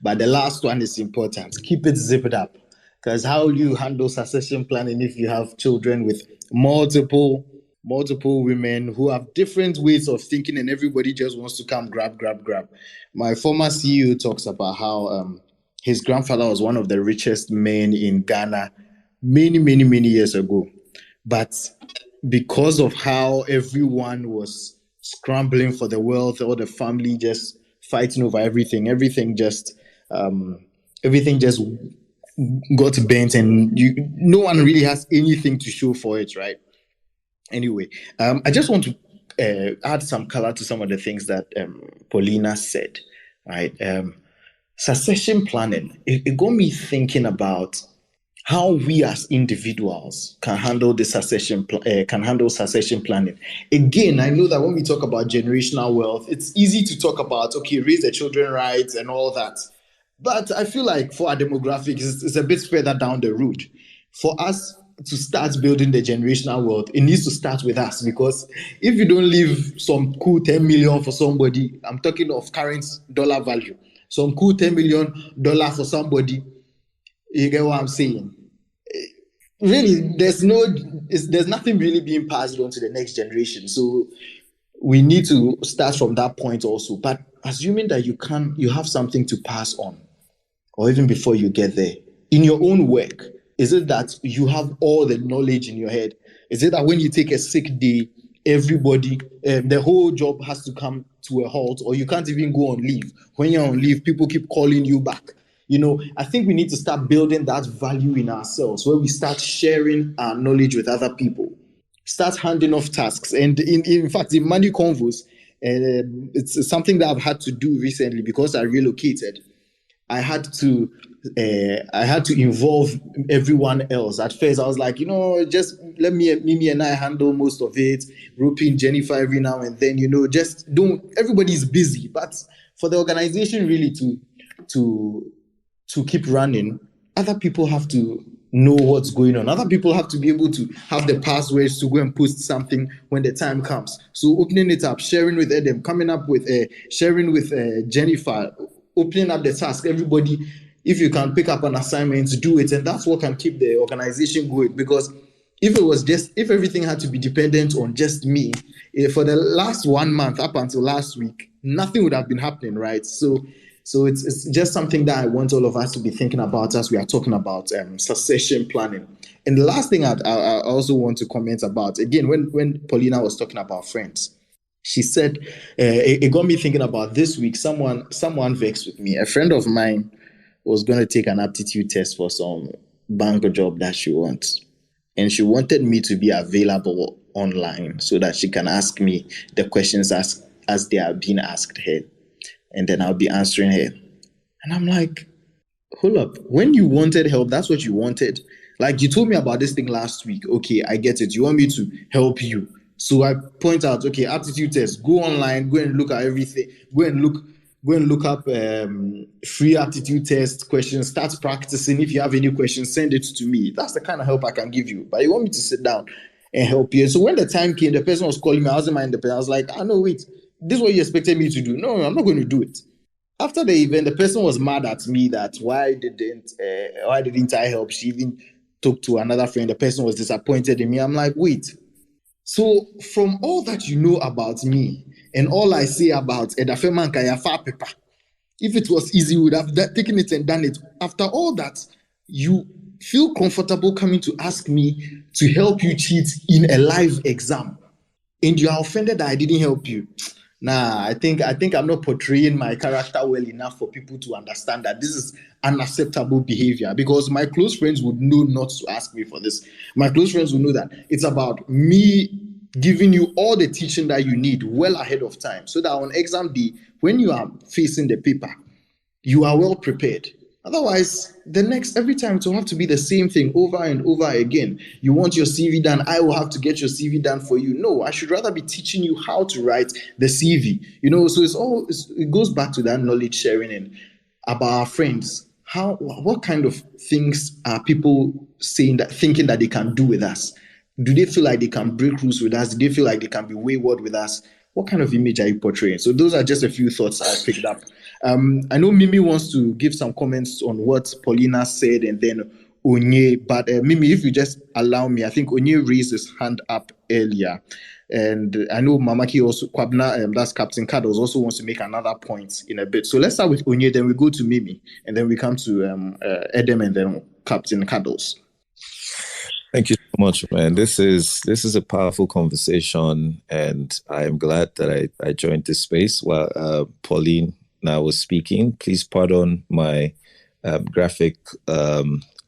But the last one is important. Keep it zipped up. Because how will you handle succession planning if you have children with multiple women who have different ways of thinking and everybody just wants to come grab? My former CEO talks about how his grandfather was one of the richest men in Ghana many years ago. But because of how everyone was scrambling for the wealth, all the family just fighting over everything just got bent, and no one really has anything to show for it, right? Anyway, I just want to add some color to some of the things that Paulina said, right? Succession planning, it got me thinking about how we as individuals can handle the succession planning. Again, I know that when we talk about generational wealth, it's easy to talk about, okay, raise the children right and all that. But I feel like for our demographics, it's a bit further down the road. For us to start building the generational wealth, it needs to start with us, because if you don't leave some cool 10 million for somebody, I'm talking of current dollar value, some cool $10 million for somebody, you get what I'm saying? Really, there's nothing really being passed on to the next generation. So we need to start from that point also. But assuming that you have something to pass on, or even before you get there, in your own work, is it that you have all the knowledge in your head? Is it that when you take a sick day, everybody, the whole job has to come to a halt, or you can't even go on leave? When you're on leave, people keep calling you back. I think we need to start building that value in ourselves, where we start sharing our knowledge with other people, start handing off tasks. And in fact, in Money Convos, it's something that I've had to do recently because I relocated. I had to involve everyone else. At first, I was like, just let Mimi and I handle most of it, rope in Jennifer every now and then, just don't, everybody's busy. But for the organization really to keep running, other people have to know what's going on. Other people have to be able to have the passwords to go and post something when the time comes. So opening it up, sharing with Adam, coming up with sharing with Jennifer, opening up the task. Everybody, if you can pick up an assignment, do it. And that's what can keep the organization going. Because if everything had to be dependent on just me, for the last 1 month up until last week, nothing would have been happening, right? So it's just something that I want all of us to be thinking about as we are talking about succession planning. And the last thing I also want to comment about, again, when Paulina was talking about friends, she said, it got me thinking about this week, someone vexed with me. A friend of mine was going to take an aptitude test for some bank job that she wants. And she wanted me to be available online so that she can ask me the questions as they are being asked her. And then I'll be answering her. And I'm like, hold up. When you wanted help, that's what you wanted. Like, you told me about this thing last week. Okay, I get it. You want me to help you. So I point out, okay, aptitude test. Go online, go and look at everything. Go and look up free aptitude test questions. Start practicing. If you have any questions, send it to me. That's the kind of help I can give you. But you want me to sit down and help you. And so when the time came, the person was calling me. I wasn't minding the person. I was like, no, wait. This is what you expected me to do. No, I'm not going to do it. After the event, the person was mad at me that why didn't I help? She even talked to another friend. The person was disappointed in me. I'm like, wait. So from all that you know about me and all I say about Edafeman Kayafa Pepa, if it was easy, we would have taken it and done it. After all that, you feel comfortable coming to ask me to help you cheat in a live exam, and you are offended that I didn't help you. Nah, I think I'm not portraying my character well enough for people to understand that this is unacceptable behavior, because my close friends would know not to ask me for this. My close friends would know that it's about me giving you all the teaching that you need well ahead of time, so that on exam day, when you are facing the paper, you are well prepared. Otherwise, every time it will have to be the same thing over and over again. You want your CV done, I will have to get your CV done for you. No, I should rather be teaching you how to write the CV. So it goes back to that knowledge sharing and about our friends. What kind of things are people thinking that they can do with us? Do they feel like they can break rules with us? Do they feel like they can be wayward with us? What kind of image are you portraying? So those are just a few thoughts I picked up. I know Mimi wants to give some comments on what Paulina said and then Onye, but Mimi, if you just allow me, I think Onye raised his hand up earlier. And I know Mamaki also, Kwabna, that's Captain Kados, also wants to make another point in a bit. So let's start with Onye, then we go to Mimi, and then we come to Edem and then Captain Kados. Thank you so much, man. This is a powerful conversation, and I'm glad that I joined this space while Pauline now was speaking. Please pardon my graphic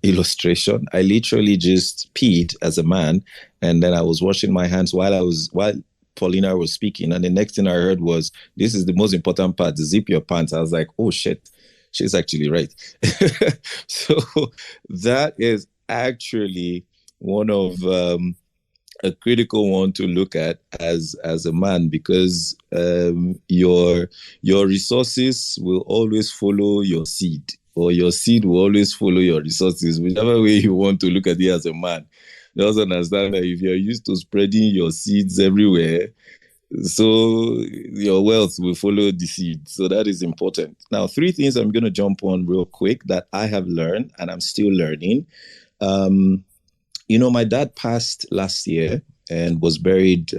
illustration. I literally just peed as a man, and then I was washing my hands while Paulina was speaking, and the next thing I heard was, "This is the most important part: zip your pants." I was like, "Oh shit, she's actually right." So that is actually one of a critical one to look at as a man, because your resources will always follow your seed, or your seed will always follow your resources, whichever way you want to look at it as a man. Just understand that if you're used to spreading your seeds everywhere, so your wealth will follow the seed. So that is important. Now, 3 things I'm going to jump on real quick that I have learned and I'm still learning. My dad passed last year and was buried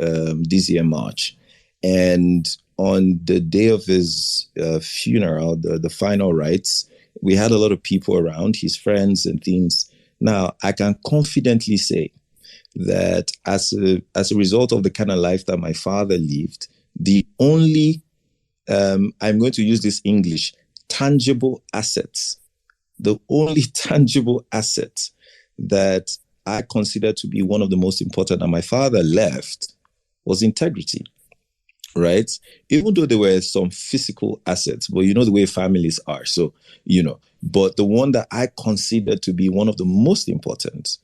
this year, March. And on the day of his funeral, the final rites, we had a lot of people around, his friends and things. Now, I can confidently say that as a result of the kind of life that my father lived, the only, I'm going to use this English, tangible assets, the only tangible assets that I consider to be one of the most important that my father left was integrity, right? Even though there were some physical assets, but you know the way families are. So, but the one that I consider to be one of the most important,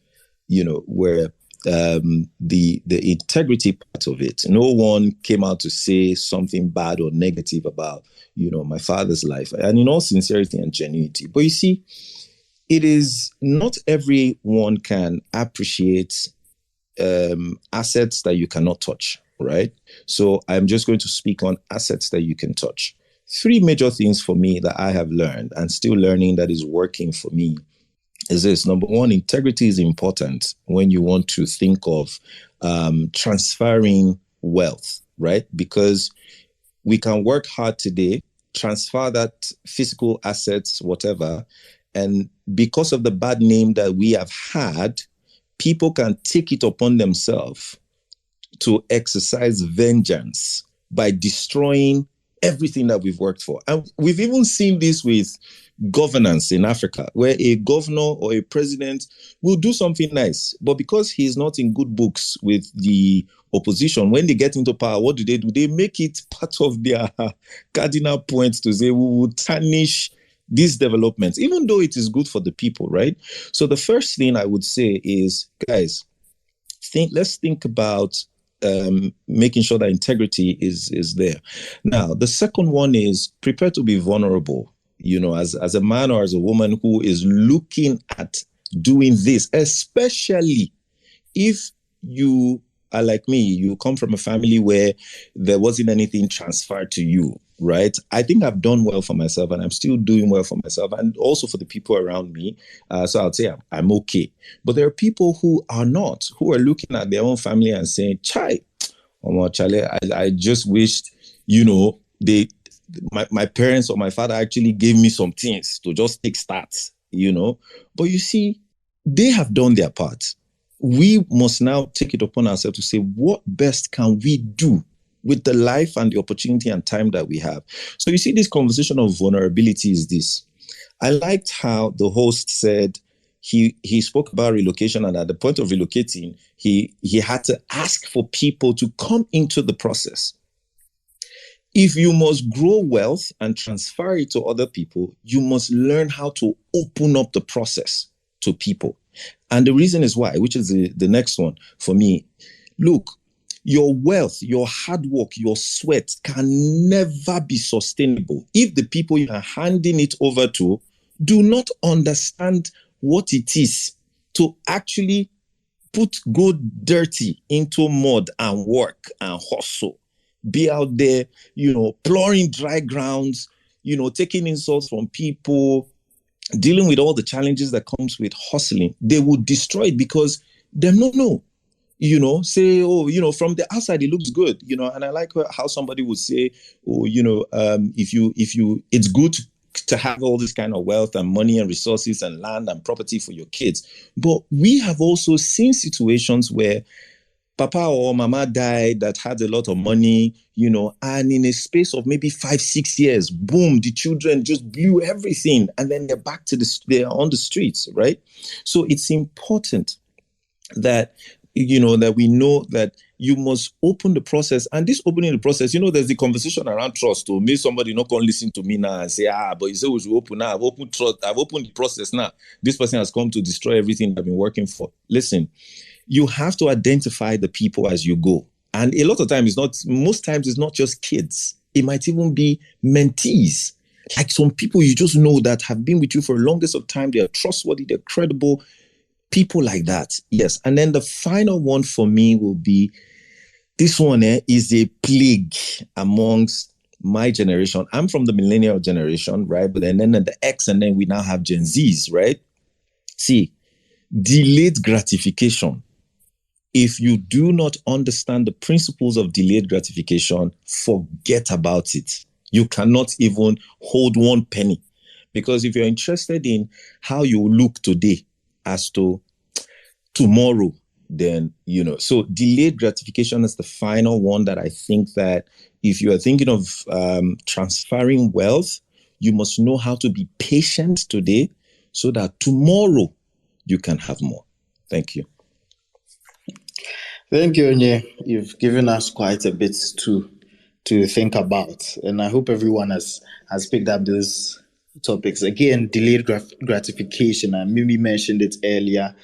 were the integrity part of it. No one came out to say something bad or negative about, my father's life, and in all sincerity and genuinity. But you see, it is not everyone can appreciate assets that you cannot touch, right? So I'm just going to speak on assets that you can touch. 3 major things for me that I have learned and still learning that is working for me is this. Number 1, integrity is important when you want to think of transferring wealth, right? Because we can work hard today, transfer that physical assets, whatever, and because of the bad name that we have had, people can take it upon themselves to exercise vengeance by destroying everything that we've worked for. And we've even seen this with governance in Africa, where a governor or a president will do something nice, but because he's not in good books with the opposition, when they get into power, what do? They make it part of their cardinal points to say, we will tarnish these developments, even though it is good for the people, right? So the first thing I would say is, guys, let's think about making sure that integrity is there. Now, the second one is prepare to be vulnerable. As a man or as a woman who is looking at doing this, especially if you are like me, you come from a family where there wasn't anything transferred to you, right? I think I've done well for myself, and I'm still doing well for myself, and also for the people around me. So I'd say I'm okay. But there are people who are not, who are looking at their own family and saying, "Chai, I just wished, my parents or my father actually gave me some things to just take stats, But you see, they have done their part. We must now take it upon ourselves to say, what best can we do with the life and the opportunity and time that we have? So you see, this conversation of vulnerability is this. I liked how the host said he spoke about relocation, and at the point of relocating, he had to ask for people to come into the process. If you must grow wealth and transfer it to other people, you must learn how to open up the process to people. And the reason is why, which is the next one for me. Look, your wealth, your hard work, your sweat can never be sustainable if the people you are handing it over to do not understand what it is to actually go dirty into mud and work and hustle. Be out there, plowing dry grounds, taking insults from people, dealing with all the challenges that comes with hustling. They will destroy it because they don't know. Say, from the outside it looks good, and I like how somebody would say, if you it's good to have all this kind of wealth and money and resources and land and property for your kids. But we have also seen situations where papa or mama died that had a lot of money, and in a space of maybe 5-6 years, boom, the children just blew everything, and then they're back to they're on the streets, right? So it's important that that we know that you must open the process. And this opening the process, there's the conversation around trust. Or maybe somebody not going to listen to me now and say, but you say we should open now. I've opened trust. I've opened the process now. This person has come to destroy everything I've been working for. Listen, you have to identify the people as you go. And a lot of times, most times it's not just kids. It might even be mentees. Like some people you just know that have been with you for the longest of time. They are trustworthy, they're credible. People like that, yes. And then the final one for me will be, this one is a plague amongst my generation. I'm from the millennial generation, right? But then the X, and then we now have Gen Zs, right? See, delayed gratification. If you do not understand the principles of delayed gratification, forget about it. You cannot even hold one penny. Because if you're interested in how you look today as to tomorrow, then, so delayed gratification is the final one that I think that if you are thinking of transferring wealth, you must know how to be patient today so that tomorrow you can have more. Thank you. Thank you, Onye. You've given us quite a bit to think about, and I hope everyone has picked up those topics. Again, delayed gratification, and Mimi mentioned it earlier,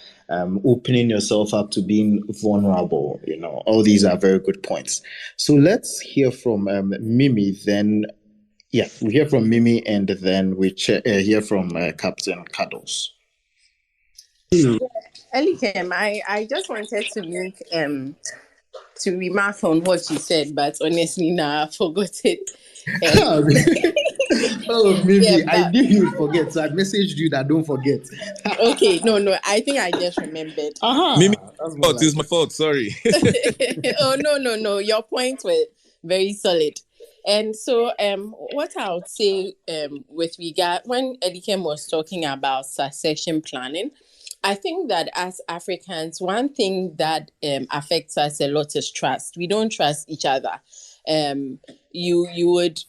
opening yourself up to being vulnerable. All these are very good points. So let's hear from Mimi, then. Yeah, we hear from Mimi, and then we hear from Captain Cuddles. Elikem, I just wanted to make to remark on what you said, but honestly, now I forgot it. Oh, Mimi, I knew you'd forget, so I messaged you that don't forget. Okay, no, I think I just remembered. Mimi, it's my fault, sorry. Oh, no, your points were very solid. And so what I would say with regard, when Elikem was talking about succession planning, I think that as Africans, one thing that affects us a lot is trust. We don't trust each other. You wouldn't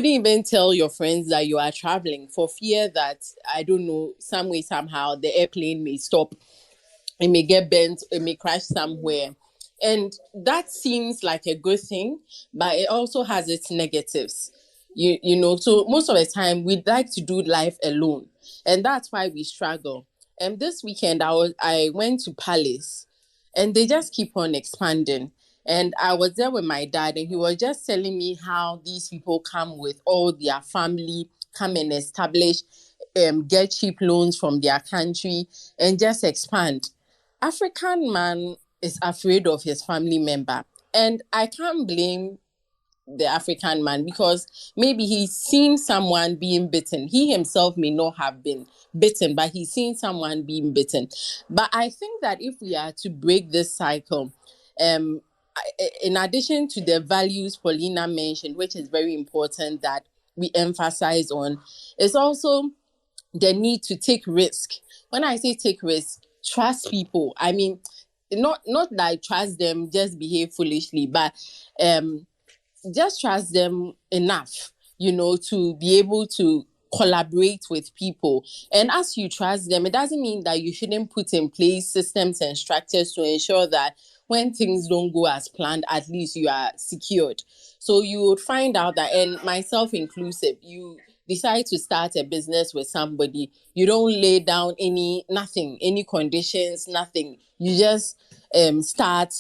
even tell your friends that you are traveling for fear that, I don't know, some way, somehow, the airplane may stop, it may get bent, it may crash somewhere. And that seems like a good thing, but it also has its negatives. So most of the time, we'd like to do life alone. And that's why we struggle. And this weekend, I went to Palace, and they just keep on expanding. And I was there with my dad, and he was just telling me how these people come with all their family, come and establish, get cheap loans from their country, and just expand. African man is afraid of his family member. And I can't blame the African man because maybe he's seen someone being bitten. He himself may not have been bitten, but he's seen someone being bitten. But I think that if we are to break this cycle, in addition to the values Paulina mentioned, which is very important that we emphasize on, is also the need to take risk. When I say take risk, trust people. I mean, not that I trust them, just behave foolishly, but just trust them enough, to be able to collaborate with people. And as you trust them, it doesn't mean that you shouldn't put in place systems and structures to ensure that when things don't go as planned, at least you are secured. So you would find out that, and myself inclusive, you decide to start a business with somebody, you don't lay down any conditions, nothing. You just start,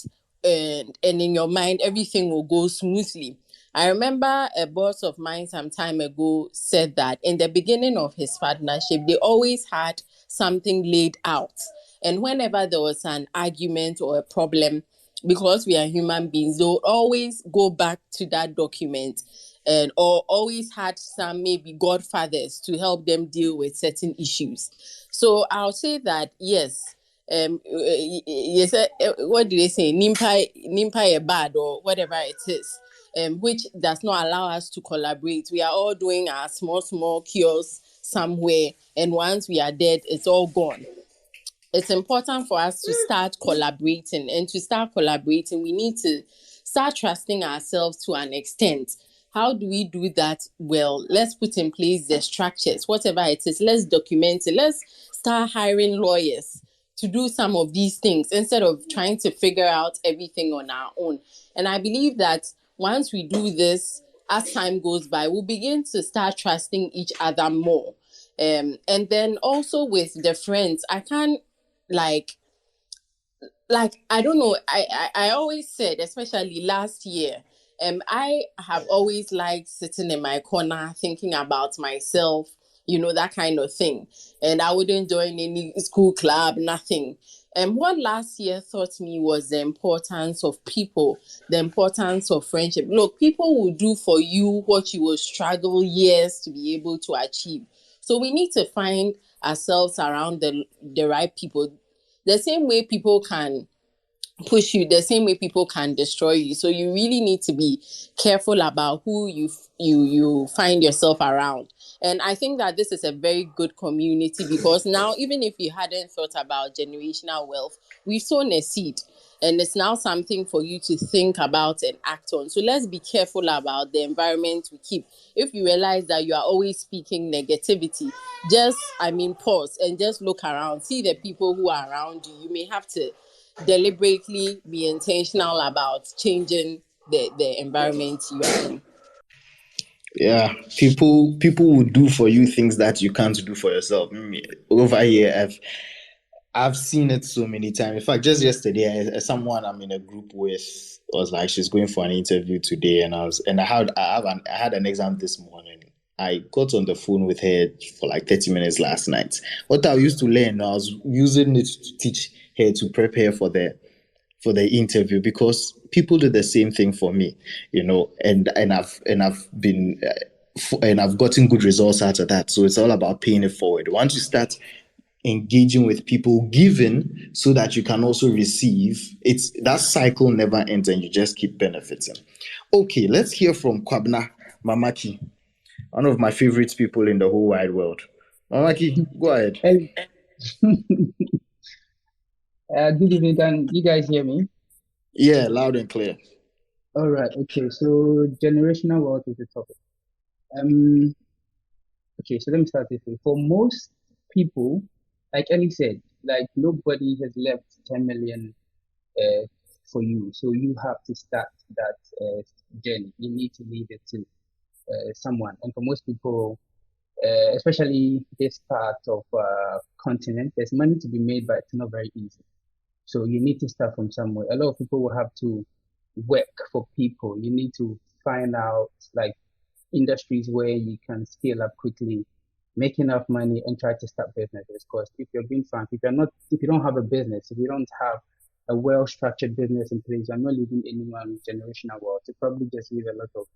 and in your mind everything will go smoothly. I remember a boss of mine some time ago said that in the beginning of his partnership, they always had something laid out. And whenever there was an argument or a problem, because we are human beings, they'll always go back to that document, and or always had some maybe godfathers to help them deal with certain issues. So I'll say that yes, yes, what do they say? Nimpa a bad or whatever it is, which does not allow us to collaborate. We are all doing our small kiosks somewhere, and once we are dead, it's all gone. It's important for us to start collaborating, and to start collaborating, we need to start trusting ourselves to an extent. How do we do that? Well, let's put in place the structures, whatever it is, let's document it. Let's start hiring lawyers to do some of these things instead of trying to figure out everything on our own. And I believe that once we do this, as time goes by, we'll begin to start trusting each other more. And then also with the friends, I can't like I don't know. I always said, especially last year, I have always liked sitting in my corner thinking about myself, that kind of thing. And I wouldn't join any school club, nothing. And what last year taught me was the importance of people, the importance of friendship. Look, people will do for you what you will struggle years to be able to achieve. So we need to find ourselves around the right people. The same way people can push you, the same way people can destroy you. So you really need to be careful about who you find yourself around. And I think that this is a very good community, because now, even if you hadn't thought about generational wealth, we've sown a seed. And it's now something for you to think about and act on. So let's be careful about the environment we keep. If you realize that you are always speaking negativity, pause and just look around. See the people who are around you. You may have to deliberately be intentional about changing the environment you are in. Yeah, people will do for you things that you can't do for yourself. Over here, I've seen it so many times. In fact, just yesterday, someone I'm in a group with was like, she's going for an interview today, and I had an exam this morning. I got on the phone with her for like 30 minutes last night. What I used to learn, I was using it to teach her to prepare for the interview, because people do the same thing for me, and I've been and I've gotten good results out of that. So it's all about paying it forward. Once you start engaging with people, giving so that you can also receive, it's that cycle never ends, and you just keep benefiting. Okay, let's hear from Kwabna Mamaki, one of my favorite people in the whole wide world. Mamaki, go ahead. Hey. Good evening. Can you guys hear me? Yeah, loud and clear. All right. Okay. So generational wealth is the topic. Okay. So let me start this way. For most people, like Ellie said, like nobody has left 10 million for you. So you have to start that journey. You need to leave it to someone. And for most people, especially this part of continent, there's money to be made, but it's not very easy. So you need to start from somewhere. A lot of people will have to work for people. You need to find out like industries where you can scale up quickly, make enough money, and try to start businesses. Because if you're being frank, if you don't have a business, if you don't have a well-structured business in place, you're not leaving anyone generational wealth. You probably just leave a lot of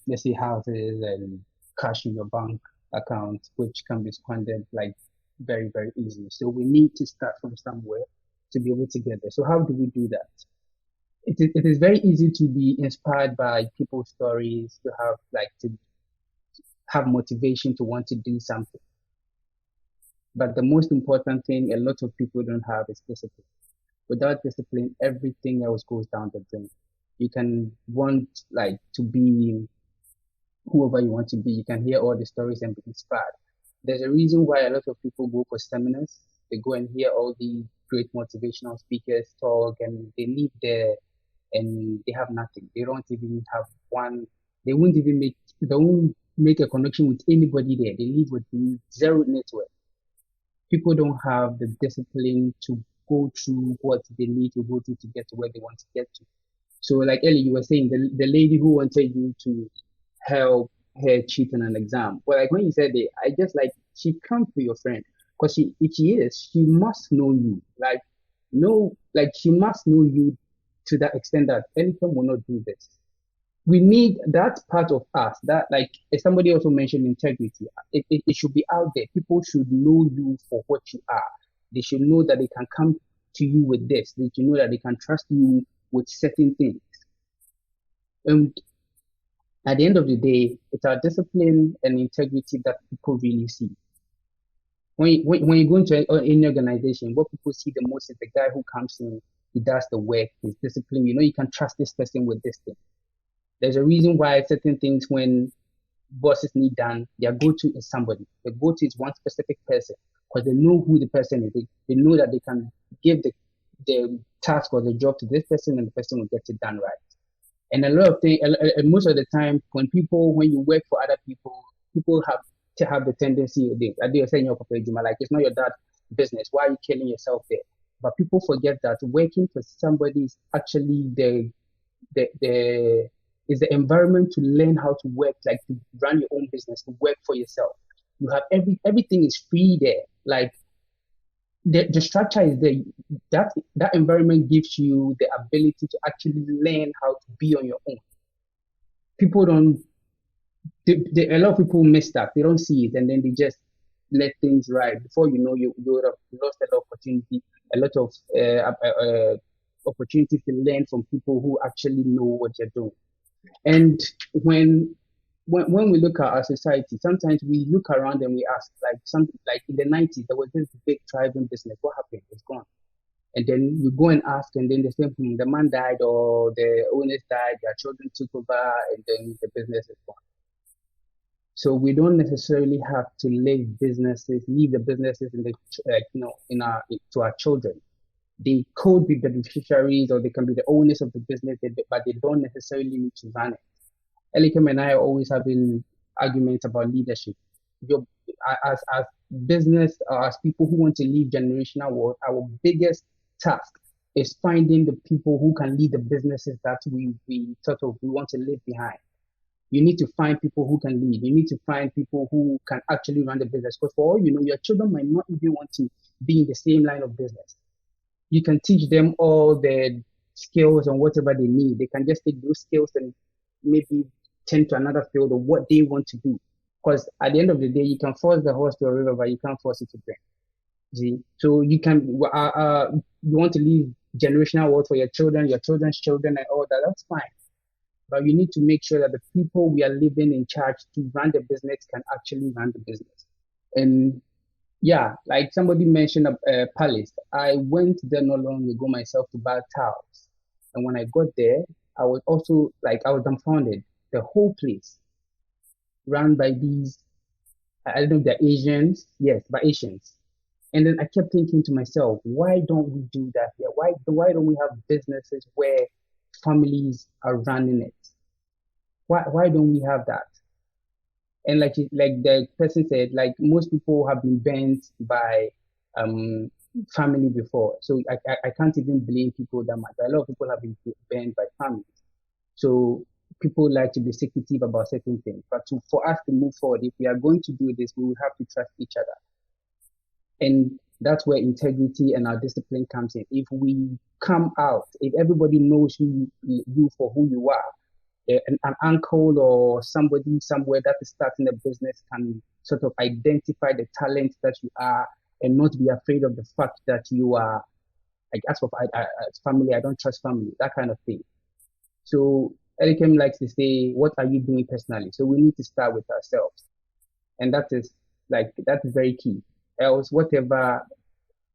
let's say houses and cash in your bank account, which can be squandered like very, very easily. So we need to start from somewhere to be able to get there. So how do we do that? It is very easy to be inspired by people's stories, to have motivation to want to do something. But the most important thing a lot of people don't have is discipline. Without discipline, everything else goes down the drain. You can want like to be whoever you want to be. You can hear all the stories and be inspired. There's a reason why a lot of people go for seminars. They go and hear all the great motivational speakers talk, and they leave there and they have nothing. They don't even have one. They won't even make. They won't make a connection with anybody there. They leave with zero network. People don't have the discipline to go through what they need to go through to get to where they want to get to. So, like Ellie, you were saying, the lady who wanted you to help her cheat on an exam. Well, like when you said it, I just like, she can't be your friend, because if she is, she must know you. Like, no, like she must know you to that extent that anything will not do this. We need that part of us, that, like, as somebody also mentioned, integrity. It should be out there. People should know you for what you are. They should know that they can come to you with this. They should know that they can trust you with certain things. And at the end of the day, it's our discipline and integrity that people really see. When you go into any organization, what people see the most is the guy who comes in, he does the work, he's disciplined. You know, you can trust this person with this thing. There's a reason why certain things, when bosses need done, their go-to is somebody. The go-to is one specific person, because they know who the person is. They know that they can give the task or the job to this person, and the person will get it done right. And a lot of things, most of the time, when you work for other people, people have to have the tendency, they saying, like, it's not your dad's business. Why are you killing yourself there? But people forget that working for somebody is actually is the environment to learn how to work, like to run your own business, to work for yourself. You have everything is free there. Like, the structure is there. That environment gives you the ability to actually learn how to be on your own. People don't. A lot of people miss that. They don't see it, and then they just let things ride. Before you know, you would have lost a lot of opportunity to learn from people who actually know what you're doing. And when we look at our society, sometimes we look around and we ask, like, something like in the 90s, there was this big thriving business. What happened? It's gone. And then you go and ask, and then they say, the man died, or the owners died, their children took over, and then the business is gone. So we don't necessarily have to leave the businesses to our children. They could be beneficiaries, or they can be the owners of the business, but they don't necessarily need to run it. Elikem and I are always having arguments about leadership. As business, or as people who want to lead generational wealth, our biggest task is finding the people who can lead the businesses that we want to leave behind. You need to find people who can lead. You need to find people who can actually run the business. Because for all you know, your children might not even want to be in the same line of business. You can teach them all the skills and whatever they need. They can just take those skills and maybe tend to another field of what they want to do. Because at the end of the day, you can force the horse to a river, but you can't force it to drink. See? So you can, you want to leave generational wealth for your children, your children's children, and all that. That's fine. But you need to make sure that the people we are leaving in charge to run the business can actually run the business. And yeah, like somebody mentioned a palace. I went there not long ago myself to buy towels. And when I got there, I was also I was dumbfounded. The whole place run by these, I don't know if they're Asians. Yes, by Asians. And then I kept thinking to myself, why don't we do that here? Why don't we have businesses where families are running it? Why don't we have that? And like the person said, like, most people have been bent by family before. So I can't even blame people that much. A lot of people have been bent by families. So people like to be secretive about certain things. But for us to move forward, if we are going to do this, we will have to trust each other. And that's where integrity and our discipline comes in. If we come out, if everybody knows you for who you are, an uncle or somebody somewhere that is starting a business can sort of identify the talent that you are and not be afraid of the fact that you are, like, as for family, I don't trust family, that kind of thing. So Elikem likes to say, what are you doing personally? So we need to start with ourselves. And that is very key. Else, whatever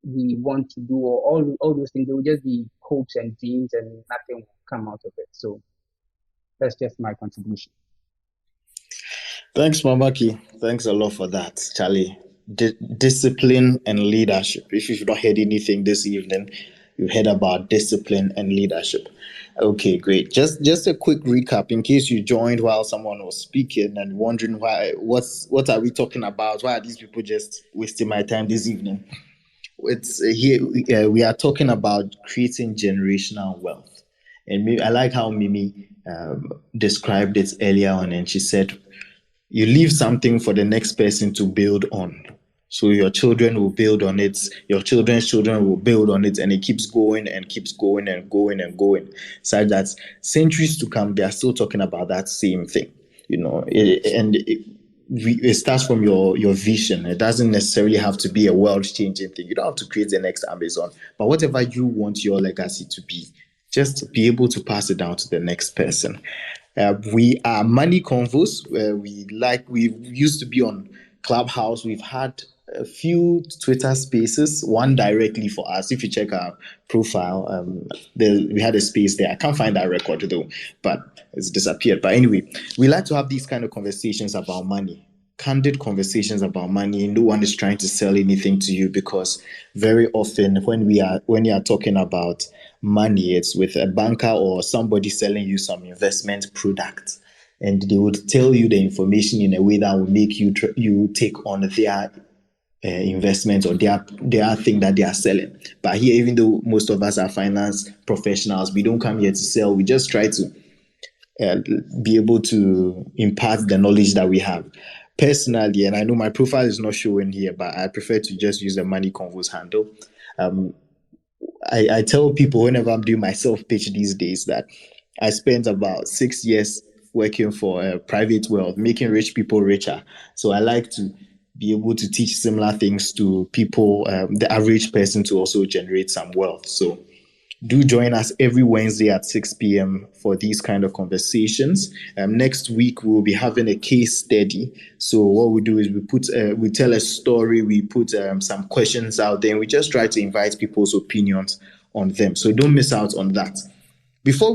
we want to do, or all those things, they will just be hopes and dreams, and nothing will come out of it. So that's just my contribution. Thanks, Mamaki. Thanks a lot for that, Charlie. Discipline and leadership. If you've not heard anything this evening, you heard about discipline and leadership. Okay, great. Just a quick recap in case you joined while someone was speaking and wondering what are we talking about? Why are these people just wasting my time this evening? It's here we are talking about creating generational wealth, and I like how Mimi described it earlier on, and she said you leave something for the next person to build on. So your children will build on it, your children's children will build on it, and it keeps going and keeps going and going and going. Such that centuries to come, they are still talking about that same thing. It starts from your vision. It doesn't necessarily have to be a world-changing thing. You don't have to create the next Amazon, but whatever you want your legacy to be, just be able to pass it down to the next person. We are Money Convos. We used to be on Clubhouse. We've had a few Twitter spaces, one directly for us. If you check our profile, we had a space there. I can't find that record though, but it's disappeared. But anyway, we like to have these kind of conversations about money. Candid conversations about money. No one is trying to sell anything to you, because very often when you are talking about money, it's with a banker or somebody selling you some investment product, and they would tell you the information in a way that will make you take on their investment or their thing that they are selling. But here, even though most of us are finance professionals, we don't come here to sell. We just try to be able to impart the knowledge that we have. Personally, and I know my profile is not showing here, but I prefer to just use the Money Convos handle. I tell people whenever I'm doing my self pitch these days that I spent about 6 years working for private wealth, making rich people richer. So I like to be able to teach similar things to people, the average person, to also generate some wealth. So do join us every Wednesday at 6 p.m. for these kind of conversations. Next week, we'll be having a case study. So what we do is we tell a story, we put some questions out there, and we just try to invite people's opinions on them. So don't miss out on that. Before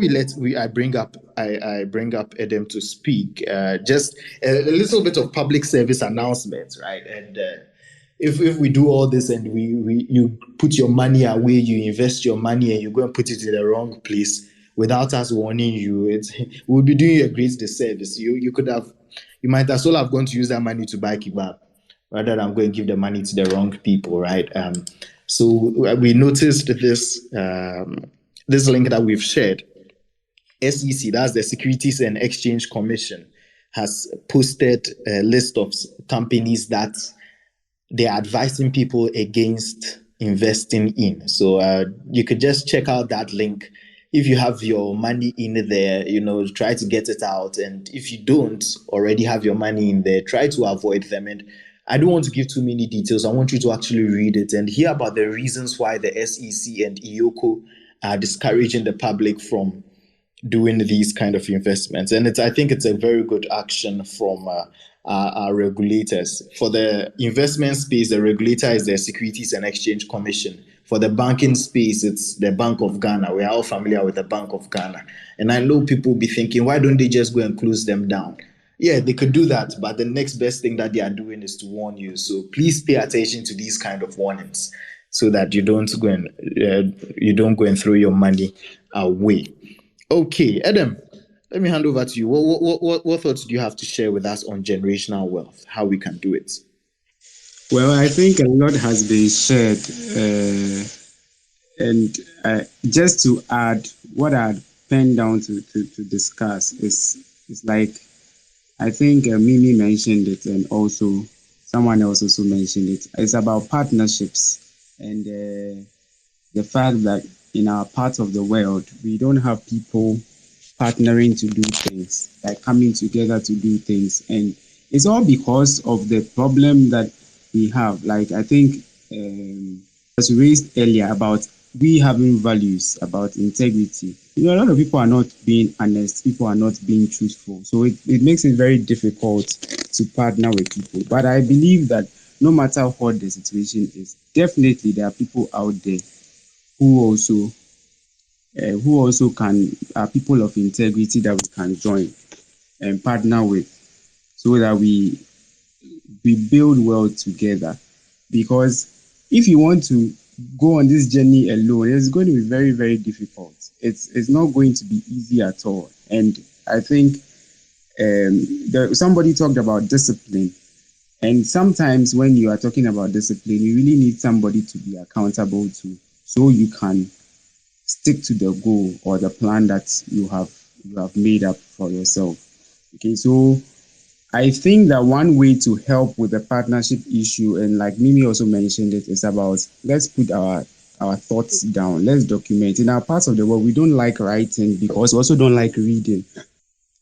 I bring up Adam to speak. Just a little bit of public service announcement, right? And if we do all this and you put your money away, you invest your money, and you go and put it in the wrong place without us warning you, we'll be doing you a great disservice. You might as well have gone to use that money to buy kebab rather than go and give the money to the wrong people, right? So we noticed this link that we've shared. SEC, that's the Securities and Exchange Commission, has posted a list of companies that they are advising people against investing in. So you could just check out that link. If you have your money in there, try to get it out. And if you don't already have your money in there, try to avoid them. And I don't want to give too many details. I want you to actually read it and hear about the reasons why the SEC and IOCO are discouraging the public from doing these kind of investments. And I think it's a very good action from our regulators. For the investment space, the regulator is the Securities and Exchange Commission. For the banking space, it's the Bank of Ghana. We are all familiar with the Bank of Ghana. And I know people will be thinking, why don't they just go and close them down? Yeah, they could do that, but the next best thing that they are doing is to warn you. So please pay attention to these kind of warnings so that you don't go and throw your money away. Okay, Adam, let me hand over to you. What thoughts do you have to share with us on generational wealth, how we can do it? Well, I think a lot has been shared. And just to add, what I had penned down to discuss is like, I think Mimi mentioned it, and also someone else also mentioned it. It's about partnerships and the fact that in our part of the world, we don't have people partnering to do things, like coming together to do things. And it's all because of the problem that we have. Like, I think as raised earlier about we having values, about integrity. A lot of people are not being honest. People are not being truthful. So it makes it very difficult to partner with people. But I believe that no matter what the situation is, definitely there are people out there who also are people of integrity that we can join and partner with. so that we build wealth together. Because if you want to go on this journey alone, it's going to be very, very difficult. It's not going to be easy at all. And I think somebody talked about discipline. And sometimes when you are talking about discipline, you really need somebody to be accountable to, so you can stick to the goal or the plan that you have made up for yourself. Okay, so I think that one way to help with the partnership issue, and like Mimi also mentioned it, is about let's put our thoughts down. Let's document. In our parts of the world, we don't like writing because we also don't like reading.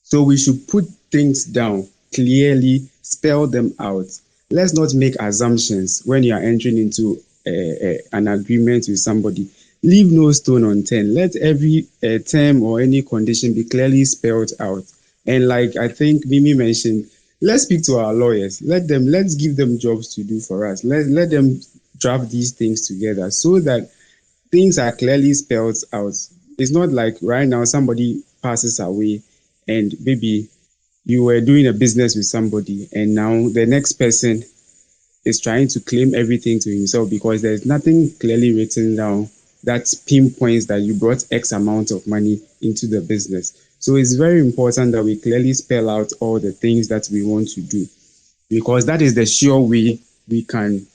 So we should put things down clearly, spell them out. Let's not make assumptions when you are entering into an agreement with somebody. Leave no stone unturned. Let every term or any condition be clearly spelled out. And like I think Mimi mentioned, let's speak to our lawyers. Let's give them jobs to do for us. Let them draft these things together so that things are clearly spelled out. It's not like right now somebody passes away and maybe you were doing a business with somebody and now the next person is trying to claim everything to himself because there's nothing clearly written down that pinpoints that you brought X amount of money into the business. So it's very important that we clearly spell out all the things that we want to do because that is the sure way we can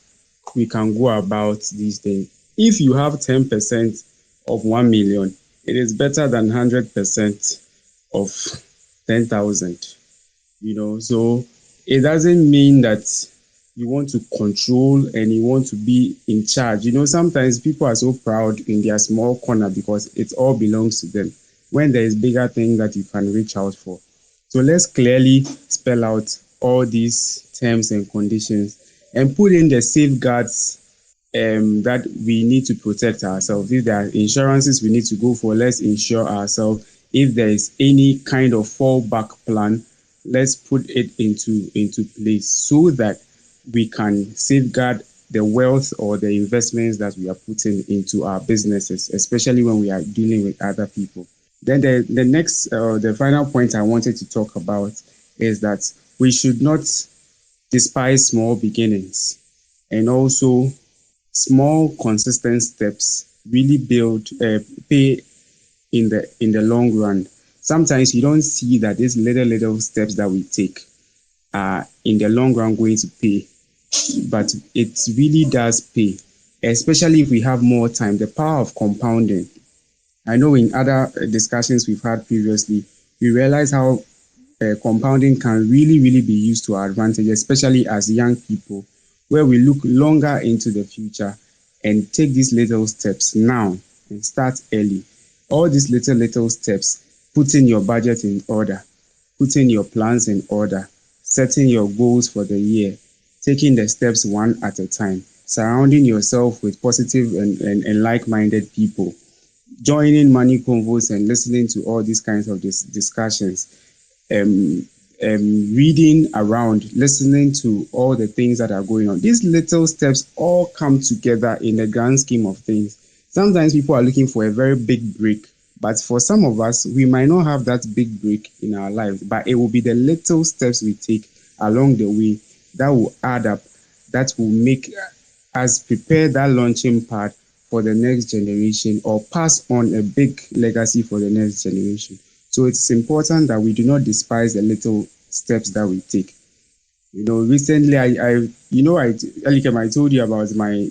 go about these things. If you have 10% of 1 million, it is better than 100% of 10,000. So it doesn't mean that you want to control and you want to be in charge. Sometimes people are so proud in their small corner because it all belongs to them when there is bigger thing that you can reach out for. So let's clearly spell out all these terms and conditions and put in the safeguards that we need to protect ourselves. If there are insurances we need to go for, let's insure ourselves. If there is any kind of fallback plan, let's put it into place so that we can safeguard the wealth or the investments that we are putting into our businesses, especially when we are dealing with other people. Then the final point I wanted to talk about is that we should not despise small beginnings, and also small consistent steps really build pay in the long run. Sometimes you don't see that these little steps that we take are in the long run going to pay, but it really does pay, especially if we have more time. The power of compounding. I know in other discussions we've had previously, we realize how compounding can really, really be used to our advantage, especially as young people, where we look longer into the future and take these little steps now and start early. All these little steps, putting your budget in order, putting your plans in order, setting your goals for the year, taking the steps one at a time, surrounding yourself with positive and like-minded people, joining money convos and listening to all these kinds of discussions, um, reading around, listening to all the things that are going on. These little steps all come together in the grand scheme of things. Sometimes people are looking for a very big break, but for some of us, we might not have that big break in our lives, but it will be the little steps we take along the way that will add up, that will make us prepare that launching pad for the next generation or pass on a big legacy for the next generation. So it's important that we do not despise the little steps that we take. Recently, Elikem, I told you about my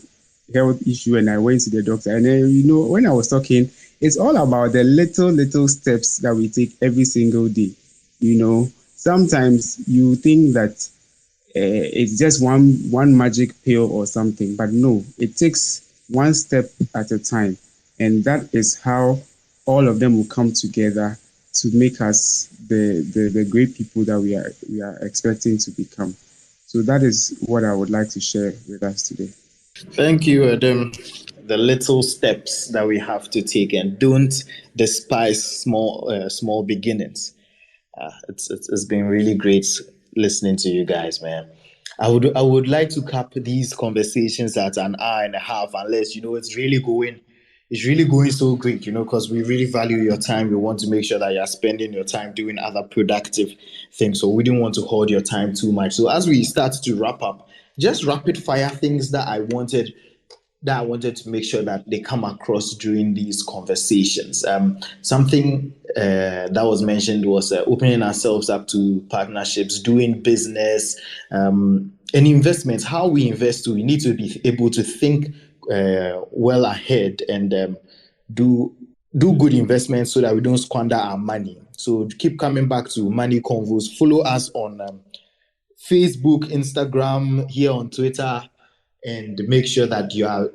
health issue and I went to the doctor. And then, when I was talking, it's all about the little steps that we take every single day. Sometimes you think that it's just one magic pill or something, but no, it takes one step at a time, and that is how all of them will come together to make us the great people that we are expecting to become. So that is what I would like to share with us today. Thank you, Adam. The little steps that we have to take, and don't despise small beginnings. It's been really great listening to you guys, man. I would like to cap these conversations at an hour and a half, unless it's really going it's really going so great, because we really value your time. We want to make sure that you're spending your time doing other productive things. So we didn't want to hold your time too much. So as we start to wrap up, just rapid fire things that I wanted to make sure that they come across during these conversations. Something that was mentioned was opening ourselves up to partnerships, doing business, and investments. How we invest, we need to be able to think well ahead and do good investments so that we don't squander our money. So keep coming back to Money Convos. Follow us on Facebook, Instagram, here on Twitter, and make sure that you are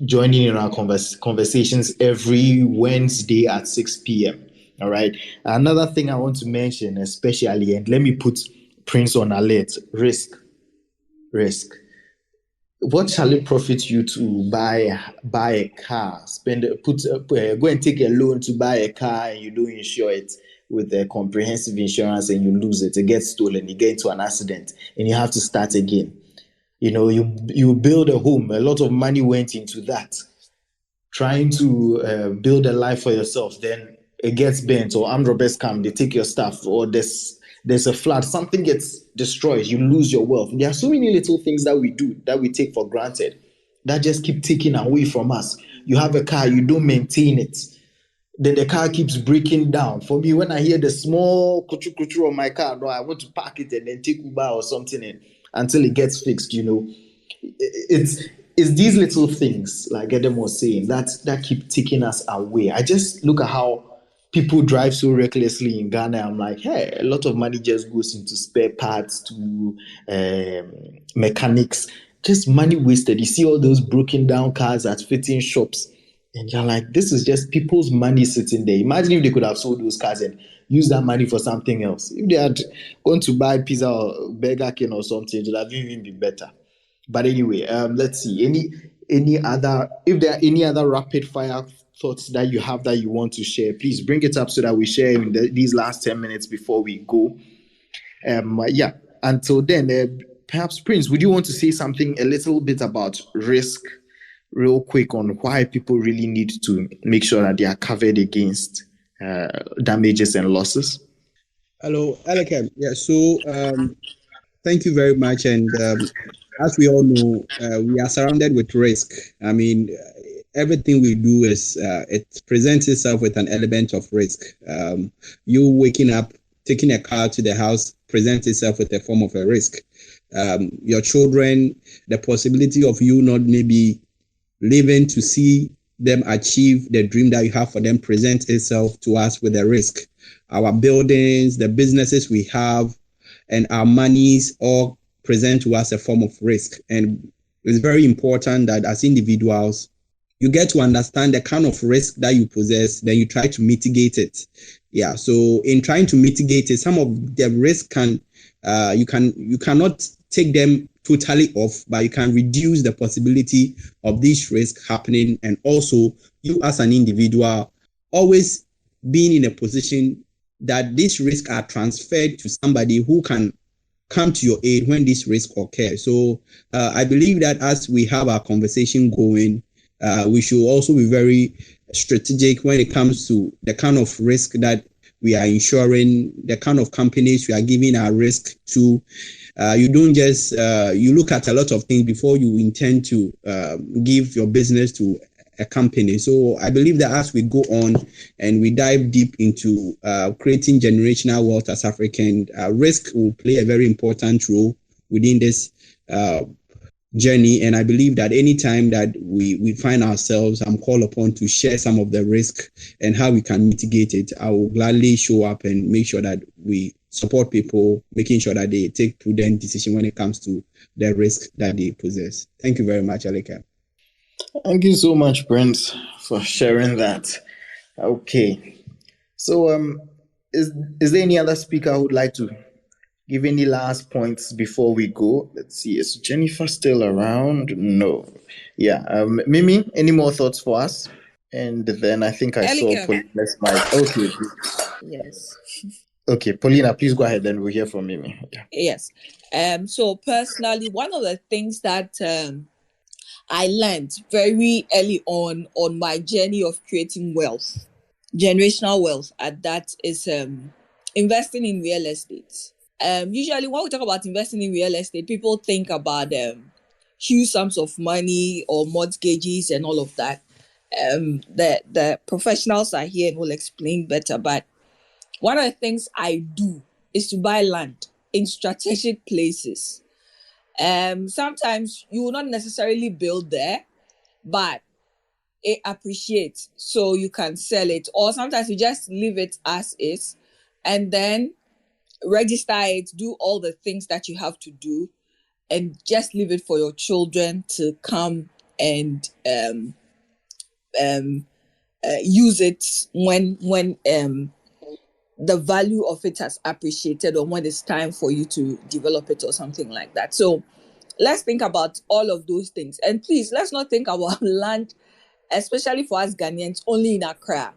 joining in our conversations every Wednesday at 6 p.m. All right. Another thing I want to mention, especially, and let me put Prince on alert: risk. What shall it profit you to buy a car? Go and take a loan to buy a car, and you don't insure it with a comprehensive insurance, and you lose it. It gets stolen. You get into an accident, and you have to start again. You build a home. A lot of money went into that, trying to build a life for yourself. Then it gets bent, or armed robbers come, they take your stuff, or there's a flood, something gets destroyed, you lose your wealth. There are so many little things that we do that we take for granted that just keep taking away from us. You have a car, you don't maintain it, then the car keeps breaking down. For me, when I hear the small kuchu kuchu on my car, no, I want to park it and then take Uber or something until it gets fixed. It's these little things, like Adam was saying, that keep taking us away. I just look at how people drive so recklessly in Ghana. I'm like, hey, a lot of money just goes into spare parts, to mechanics, just money wasted. You see all those broken down cars at fitting shops, and you're like, this is just people's money sitting there. Imagine if they could have sold those cars and used that money for something else. If they had gone to buy pizza or Burger King or something, it would have even been better. But anyway, let's see. If there are any other rapid fire thoughts that you have that you want to share, please bring it up so that we share in these last 10 minutes before we go. Yeah. Until then, perhaps Prince, would you want to say something a little bit about risk, real quick, on why people really need to make sure that they are covered against damages and losses? Hello, Alekem. Yeah. So, thank you very much. And as we all know, we are surrounded with risk. I mean, everything we do it presents itself with an element of risk. You waking up, taking a car to the house presents itself with a form of a risk. Your children, the possibility of you not maybe living to see them achieve the dream that you have for them presents itself to us with a risk. Our buildings, the businesses we have, and our monies all present to us a form of risk. And it's very important that as individuals, you get to understand the kind of risk that you possess, then you try to mitigate it. Yeah. So in trying to mitigate it, some of the risk you cannot take them totally off, but you can reduce the possibility of this risk happening. And also, you as an individual always being in a position that these risks are transferred to somebody who can come to your aid when this risk occurs. So I believe that as we have our conversation going, we should also be very strategic when it comes to the kind of risk that we are insuring, the kind of companies we are giving our risk to. You don't just, you look at a lot of things before you intend to give your business to a company. So I believe that as we go on and we dive deep into creating generational wealth as African, risk will play a very important role within this journey. And I believe that anytime that we find ourselves, I'm called upon to share some of the risk and how we can mitigate it, I will gladly show up and make sure that we support people, making sure that they take prudent decision when it comes to the risk that they possess. Thank you very much, Alika. Thank you so much, Prince, for sharing that. Okay. So is there any other speaker who would like to give any last points before we go? Let's see. Is Jennifer still around? No. Yeah. Mimi, any more thoughts for us? And then I think I saw Paulina's mic. Okay. Yes. Okay, Paulina, please go ahead. Then we'll hear from Mimi. Yeah. Yes. So personally, one of the things that I learned very early on my journey of creating wealth, generational wealth. At that is investing in real estate. Usually when we talk about investing in real estate, people think about huge sums of money or mortgages and all of that. The professionals are here and will explain better. But one of the things I do is to buy land in strategic places. Sometimes you will not necessarily build there, but it appreciates, so you can sell it. Or sometimes you just leave it as is, and then register it, do all the things that you have to do, and just leave it for your children to come and use it when the value of it has appreciated, or when it's time for you to develop it or something like that. So let's think about all of those things. And please, let's not think about land, especially for us Ghanaians, only in Accra.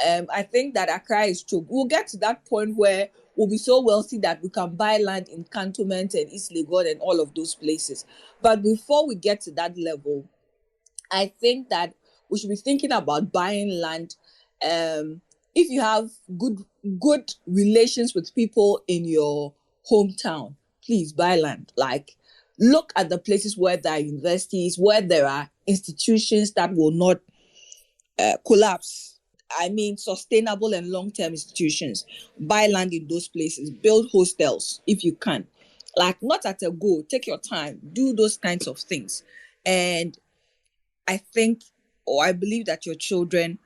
I think that Accra is true. We'll get to that point where we'll be so wealthy that we can buy land in Cantonment and East Legon and all of those places. But before we get to that level, I think that we should be thinking about buying land. If you have good relations with people in your hometown, please buy land. Like, look at the places where there are universities, where there are institutions that will not collapse. I mean, sustainable and long-term institutions. Buy land in those places. Build hostels if you can. Like, not at a go. Take your time. Do those kinds of things. And I think, or I believe that your children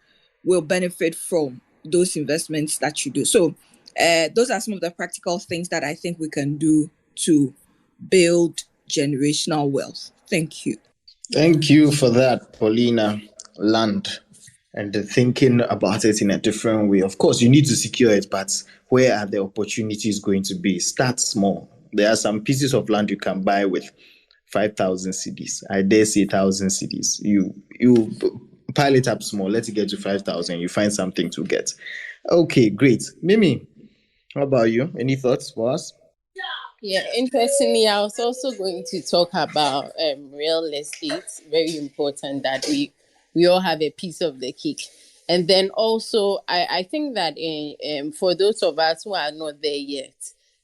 will benefit from those investments that you do. So those are some of the practical things that I think we can do to build generational wealth. Thank you. Thank you for that, Paulina. Land and the thinking about it in a different way. Of course, you need to secure it, but where are the opportunities going to be? Start small. There are some pieces of land you can buy with 5,000 cedis. I dare say 1,000 cedis. You pile it up small. Let it get to 5,000. You find something to get. Okay, great. Mimi, how about you? Any thoughts for us? Yeah, interestingly, I was also going to talk about real estate. Very important that we all have a piece of the cake. And then also, I think that for those of us who are not there yet,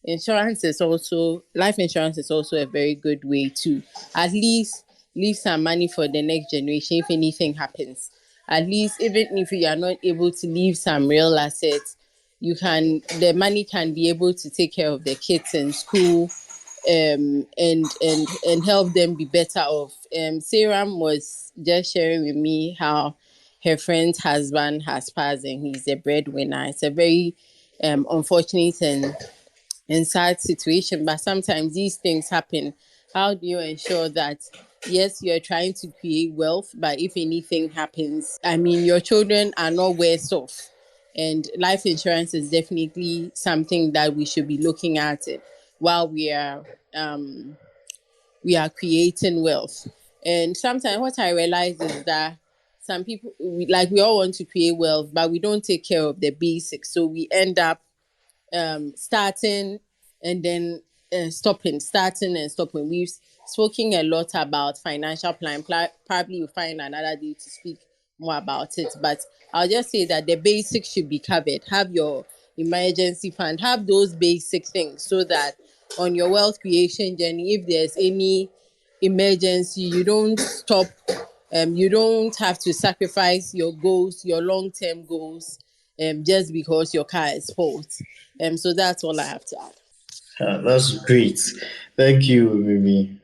life insurance is also a very good way to at least leave some money for the next generation if anything happens. At least, even if you are not able to leave some real assets, the money can be able to take care of the kids in school, and help them be better off. Sarah was just sharing with me how her friend's husband has passed and he's a breadwinner. It's a very unfortunate and sad situation, but sometimes these things happen. How do you ensure that, yes, you're trying to create wealth, but if anything happens, I mean, your children are not worse off? And life insurance is definitely something that we should be looking at it while we are creating wealth. And sometimes what I realize is that some people, we all want to create wealth, but we don't take care of the basics. So we end up starting and then starting and stopping. We've spoken a lot about financial plan. Probably you'll find another day to speak more about it. But I'll just say that the basics should be covered. Have your emergency fund. Have those basic things so that on your wealth creation journey, if there's any emergency, you don't stop. You don't have to sacrifice your goals, your long-term goals, just because your car is fault. So that's all I have to add. That's great. Thank you, Mimi.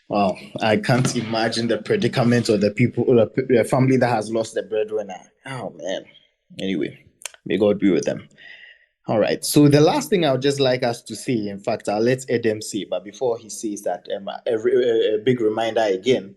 Wow, I can't imagine the predicament of the people, or the family that has lost the breadwinner. Oh, man. Anyway, may God be with them. All right. So the last thing I would just like us to say, in fact, I'll let Edem say, but before he says that, a big reminder again,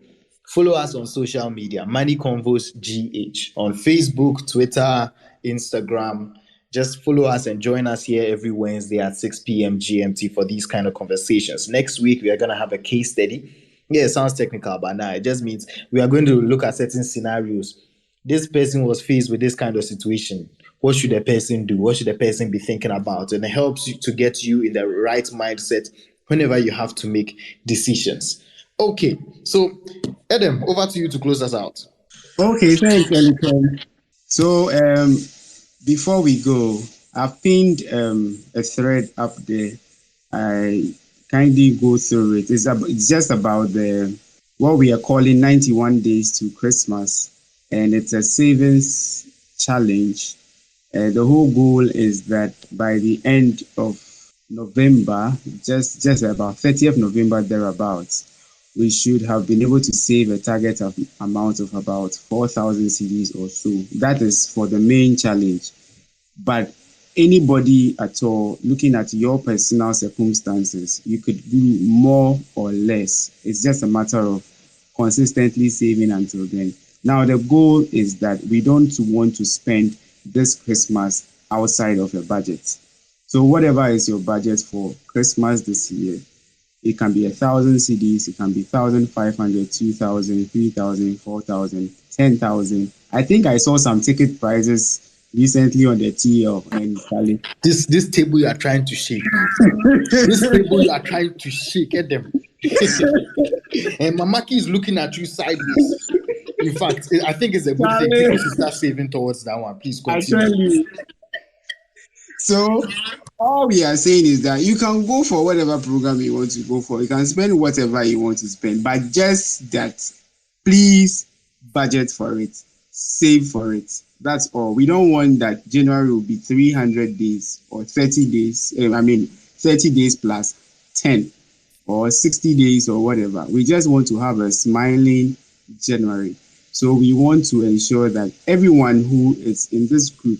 follow us on social media, Money Convos GH, on Facebook, Twitter, Instagram. Just follow us and join us here every Wednesday at 6 p.m. GMT for these kind of conversations. Next week, we are going to have a case study. Yeah, it sounds technical, but now it just means we are going to look at certain scenarios. This person was faced with this kind of situation. What should a person do? What should a person be thinking about? And it helps you to get you in the right mindset whenever you have to make decisions. Okay, so Adam, over to you to close us out. Okay, thanks, Elikem. So before we go, I've pinned a thread up there. I kindly go through it. It's just about the what we are calling 91 days to Christmas, and it's a savings challenge. The whole goal is that by the end of November, just about 30th November thereabouts, we should have been able to save a target of amount of about 4,000 CDs or so. That is for the main challenge. But anybody at all, looking at your personal circumstances, you could do more or less. It's just a matter of consistently saving until then. Now, the goal is that we don't want to spend this Christmas outside of a budget. So whatever is your budget for Christmas this year, it can be 1,000 CDs, it can be 1,500, 2,000, 3,000, 4,000, 10,000. I think I saw some ticket prices recently on the TL and Charlie. This table you are trying to shake. This table you are trying to shake at them. And Mamaki is looking at you sideways. In fact, I think it's a good thing people should start saving towards that one. Please continue. I tell you. So all we are saying is that you can go for whatever program you want to go for. You can spend whatever you want to spend, but just that, please budget for it, save for it. That's all. We don't want that January will be 300 days or 30 days. 30 days plus 10 or 60 days or whatever. We just want to have a smiling January. So we want to ensure that everyone who is in this group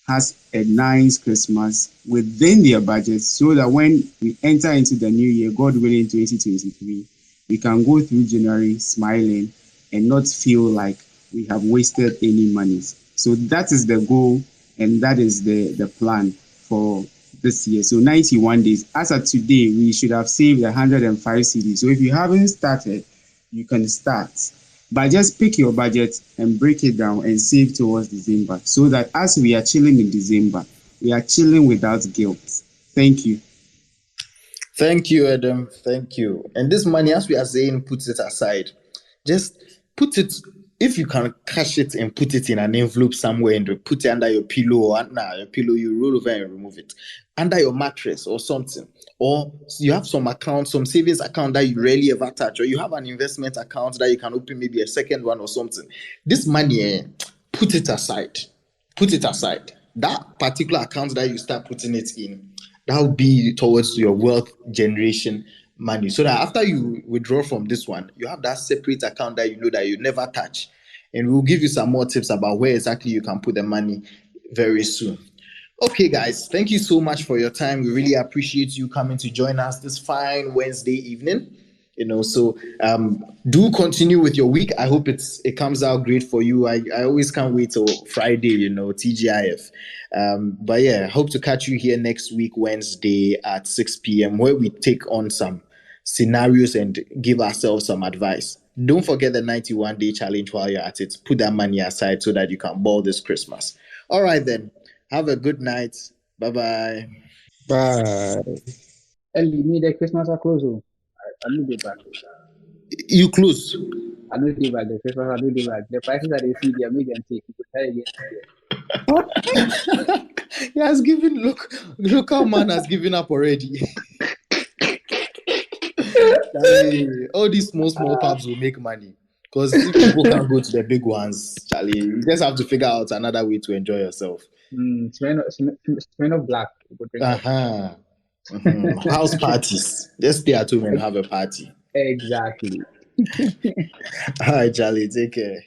has a nice Christmas within their budget, so that when we enter into the new year, God willing, 2023, we can go through January smiling and not feel like we have wasted any money. So that is the goal, and that is the plan for this year. So 91 days. As of today, we should have saved 105 CDs. So if you haven't started, you can start. But just pick your budget and break it down and save towards December, so that as we are chilling in December, we are chilling without guilt. Thank you. Thank you, Adam. Thank you. And this money, as we are saying, put it aside. Just put it, if you can cash it and put it in an envelope somewhere and put it under your pillow, or under your pillow, you roll over and remove it. Under your mattress or something. Or you have some account, some savings account that you rarely ever touch, or you have an investment account that you can open maybe a second one or something. This money, put it aside. Put it aside. That particular account that you start putting it in, that will be towards your wealth generation money. So that after you withdraw from this one, you have that separate account that you know that you never touch. And we'll give you some more tips about where exactly you can put the money very soon. Okay, guys, thank you so much for your time. We really appreciate you coming to join us this fine Wednesday evening. So do continue with your week. I hope it comes out great for you. I always can't wait till Friday, TGIF. But yeah, I hope to catch you here next week, Wednesday at 6 p.m., where we take on some scenarios and give ourselves some advice. Don't forget the 91-day challenge while you're at it. Put that money aside so that you can ball this Christmas. All right, then. Have a good night. Bye-bye. Bye. Ellie, me the Christmas are close. I need it back. You close. I need it back. The Christmas I need it back. The prices that they see, they are medium take. You could try again. He has given. Look how man has given up already. All these small pubs will make money. Because if people can't go to the big ones, Charlie, you just have to figure out another way to enjoy yourself. Smell of black. House parties. Just stay at home and have a party. Exactly. All right, Charlie, take care.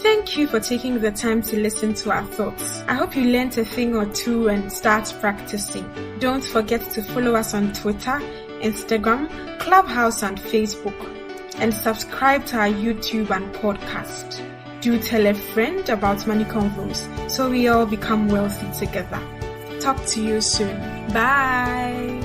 Thank you for taking the time to listen to our thoughts. I hope you learned a thing or two and start practicing. Don't forget to follow us on Twitter, Instagram, Clubhouse, and Facebook. And subscribe to our YouTube and podcast. Do tell a friend about Money Convos so we all become wealthy together. Talk to you soon. Bye.